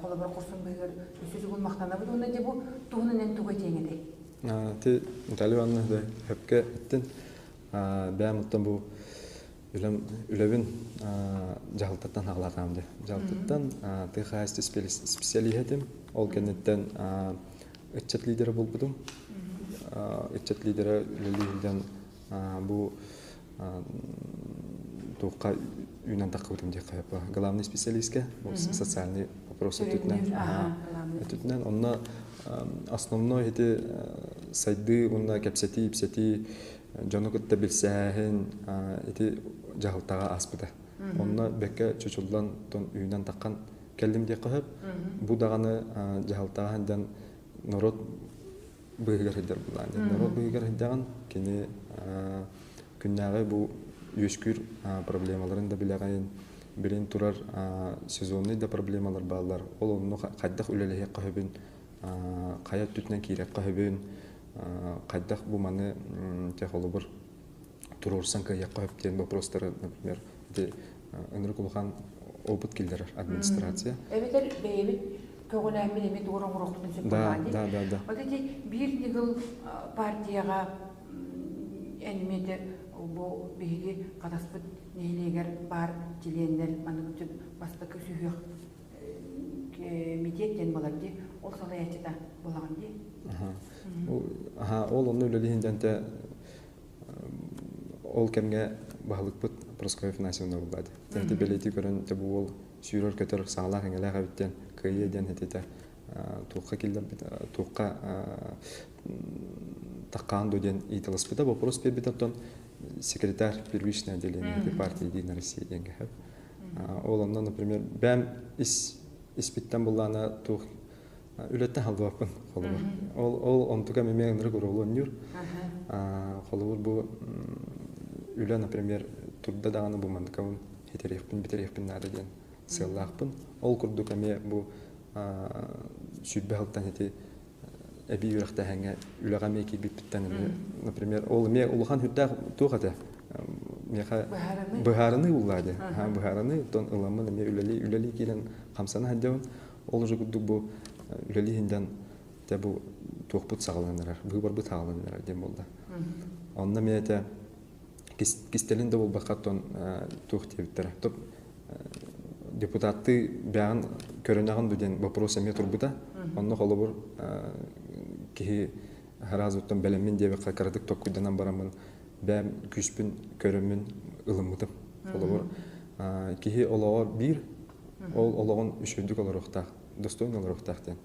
S1: колобор курсун быгыр өссөсү бул мактанабыт онна же бу туунунен туга теңеде
S3: Ти Италиянны да хөпкә иттен бәмәттән бу үләбин жалтаттан хаглатам ди. Жалтаттан ты хасты специалитетим ол кенеттен этчет лидері булбудум. Этчет лидері үлелиден бу туққа үйнен таққыбытым дей қайапа. Главный специалистке, бұл социальный вопросы түтінен. Онна основной эти сайды, онна кәпсети, ипсети, жону күтті білсәхін, эти жағылтаға аспыды. Онна бәкке чөчілден үйнен таққан кәлдім дей қайап. Бұ дағаны жағылтаға хәнден народ бұйығар хедер бұлан. Народ бұйығар хедерін кені күннәғі бұл өскүр проблемаларын да билегайын билин турар сезонный да проблемалар баллар ол онны кайдах үлелеге кахыбын каят түтнен кирек кахыбын кайдах бу маны техолобур турурсан кая кахыптен вопростары например де өнрүкулхан опыт килдер администрация
S1: эбетер бейбит көгөләмин эми дураңрактын сөпкөләди
S3: да
S1: вот эти бир нигыл партияга энмеде бу биги кадаспыт нейлегер бар жилендер маныкты бастакы сүйөк митеттен боларди ол салаячыда болаганди
S3: ол онны үлелиһинденте ол кемге баһалыкпыт Проскоев национал булады. Тенте белети көрөн те бу ол сүйрөр көтөр саңлак эңеле габиттен кыйеден хетете туққа килдер туққа таккан доден италыспыта вопрос пербитатон секретарь первичное отделение этой партии «Единая Россия» Денгахев. Ол онна, например, бәм испиттен булана тух үлеттен халдуаппын холовар. Ол онтука мемеғынры көролуын юр. Холовар бу үле, например, турда дағаны бу мандыкавын хетерехпін, битерехпін нады ден сыллақпын. Ол күрдука ме бу сүйтбе халттан хети әби үрәхтә хәңгә үләгә меки биттән, например, ол ме улхан хүттә тугата. Меха бахарны улады. Бахарны тон ыламы ме үләли килен хамсана хәдән. Ол уже күдүк бу үләли һиндән тә бу тугпут сагланнар. Бу бар бу тагыланнар дем булды. Онда ме тә кистелендә бул бакаттан туг тибтер. Топ депутаты бәгән көрәнәгән дигән вопрос ме турбута. Онны холобур кихи харазуттан белемин дебе какырдык токуйданан барамын бәм күспүн көрөмүн ылымытып болобор кихи олоор бир ол ологон үшөдүк олорохтак достойн олорохтактен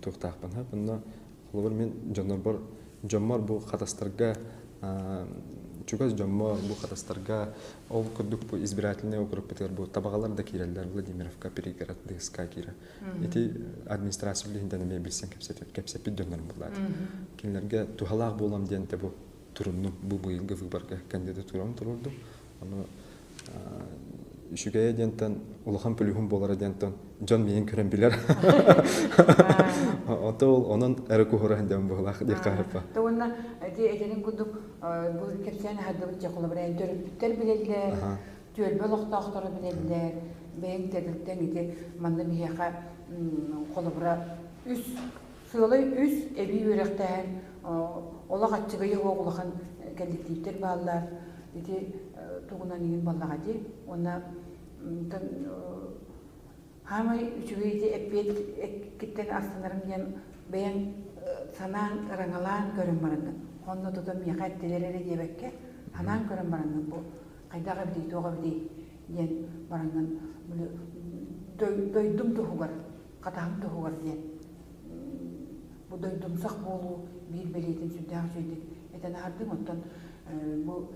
S3: туктакпын бунда болобор мен жоммор бу катастарга чугаз жоммор бу катастарга ол күдүк бу избирательный округ битер бу табагалар да кирелдер Владимировка перегород ДСК кире эти администрация билинден ме билсен кепсеп дөндөр булат кинлерге тухалак болам денте бу турунну бу быйылгы выборга кандидатурам турурду аны үшүгө дентен улахан пөлүхүн болар дентен жон менен көрөн билер отол онун эрекухора дем булак деп кайпа
S1: тонна эденин күдүк бу кепсен хадып жакылы бирен төрүптөр билелер төлбө локтоктор билелер бен тедилтен иде манда мияка колобура үс сылы үс эби үрөктен олагатчыгы йогулахан кандидаттар баллар иде тугунан ин баллага ди она хамай үчүгейди эппет киттен астанарым ден бен санаан раңалаан көрөн барынгын онно тутум мияхаттелере дебекке анан көрөн барынгын бу кайдага бди тога бди ден барынгын дойдум тухугар катаам тухугар ден бу дойдумсак болуу бир белетин сүддәк сөйдик этен ардым оттон бу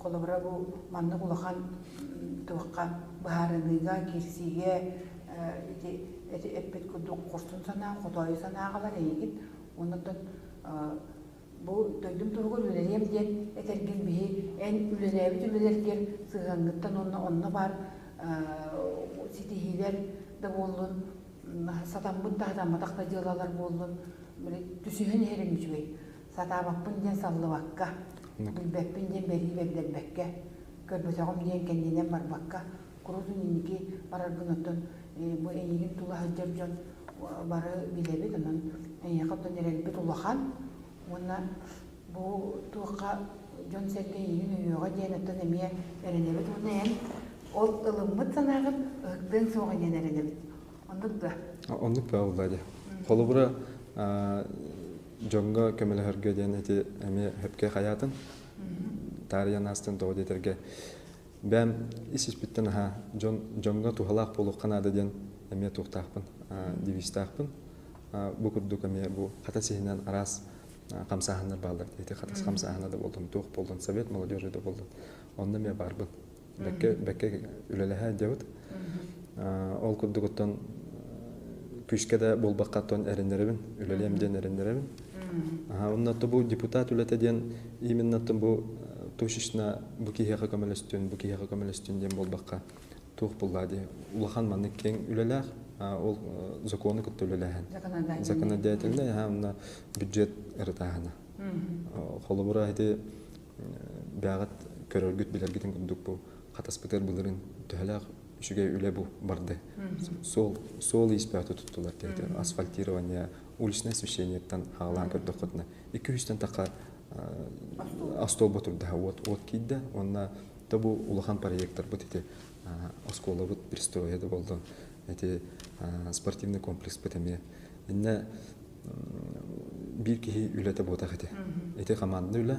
S1: колобура бу манны улахан туакка баарыныга кирсиге эти эппет күдүк курстун санаа кутой санаагалар эгит оннотон бу дойдум тургул үлелем ден этерген бии эн үлелебит үлелергер сыгаңгыттан онно бар ситихилер да болун, сатамбын тахтаматакта дилалар болун, түсүһөн хереңчүгей. Сатабаппын ден саллыбакка, билбеппин ден бери бердербекке, көрбөтөгөм ден кенденен барбакка, курутун инники бараргыноттон, бу эйигин тула хыджыржон бары билебит, онон эйикоттон эрелбит улахан, онна бу туакка жон серге эйигин үйөөгө ден оттон эмие эренебит, онна эн ол ылыммыт санагын ыктын соога ден эренебит. Ондук да.
S3: Ондук ба уллади. Холубура жонго көмөлөргө ден эти эми хөпкө хаятын тариян астын тоодетерге бәм исиспиттен жонго тухалак болуп канады ден эме туктакпын девистакпын бу курдук эме бу ката сихинен арас камсахандар балдар эти катас камсаханада болдум тук болдум совет молодежи да болдум онда ме барбын бекке үлелеха дебит ол курдугуттан күшке да болбаккаттан эренеребин үлелемден эренеребин оннаты бу депутат үлетеден именно бу тушишна бу кихега көмөлөстүн ден болбакка тух буллади улахан маннык кең үлелах ол законы күттө үлелехен законодательный онна бюджет ыртахана холобура эти бягат көрөргүт билергитин күндүк бу катаспытер булырын төһөлөк үшүгө үле бу барды сол испаты туттулар дейди асфальтирование уличное освещениетан хаалаан көрдөкөтүнө 200 така астолба турда вот кийде онна табу улахан проекттер бут эти оскола бут пристроеда болду эти спортивный комплекс бутеме инне бир кихи үлете ботак эти команда үле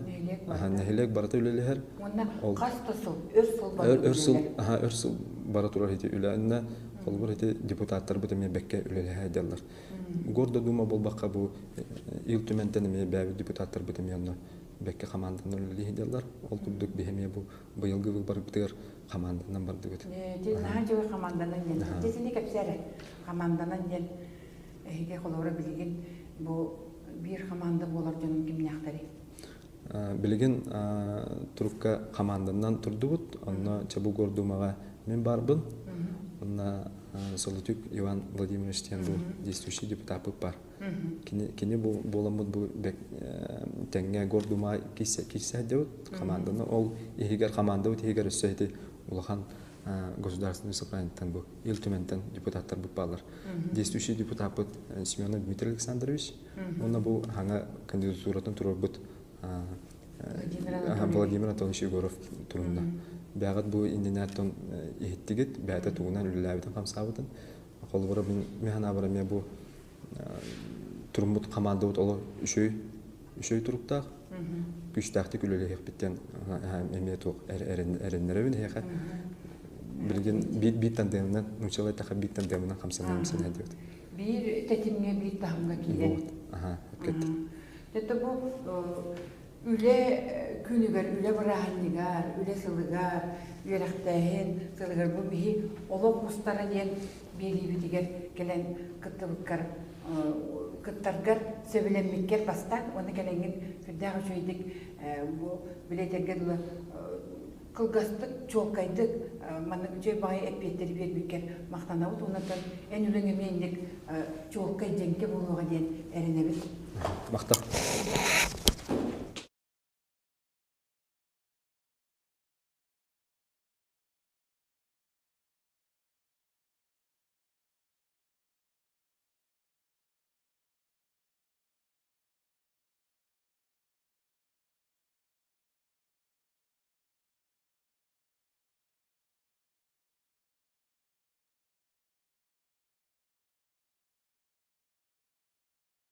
S3: нехелек барата үлелер
S1: онна кастысыл өрсүл
S3: бара турар эти үле инне холбур эти депутаттар бутеме бекке үлелер делер гордо дума болбакка бу ил түментен эме бәби депутаттар бутеме онна бекке команданын үлелер делер ол күндүк бехеме бу быйылгы барбытыр команданын барды бит
S1: наан жоо команданын ден тесини кепсере команданын ден эге колора билген бу бир команда болор жөнүн кимняктары
S3: билген турукка команданан турдубут онна чабу гордумага мен барбын онна Солотюк Иван Владимирович тен бу действующий депутат бар кини бу боламыт бу теңге гордума кисе деп команданы ол эгер команда бут эгер өссөйти улахан государственный собраниятан бу ил түментен депутаттар бут балар действующий депутат бут Семенов Дмитрий Александрович онна бу хана кандидатуратын турбут Владимир Анатольевич Егоров турунда бягат бу индинаттан ихтигит бәдә тугунан үлләбитен камсабытын холбора механа бара ме бу турмут команда бут оло үшөй туруптак күчтакты күлөлө хепиттен эме тук эреннеребин хека билген бит тандемнен нучалай таха бит тандемнен камсанам сен деп
S1: бир тетимге бир тахымга киле
S3: кетти
S1: это бу үле күнүгөр үле бараханнигар үле сылыгар үрәхтәһен сылыгар бу бихи олоп устара ден берибитигер келен кыттаргар сөбүлеммиккер бастан оны келеңин фирдагы жойдик бу билетергер кылгастык чолкайдык маны жой бай эппеттери бербиккер мактанабыт онотон эн үлеңе мендик чолкай жеңке болууга ден эренебит
S3: мактап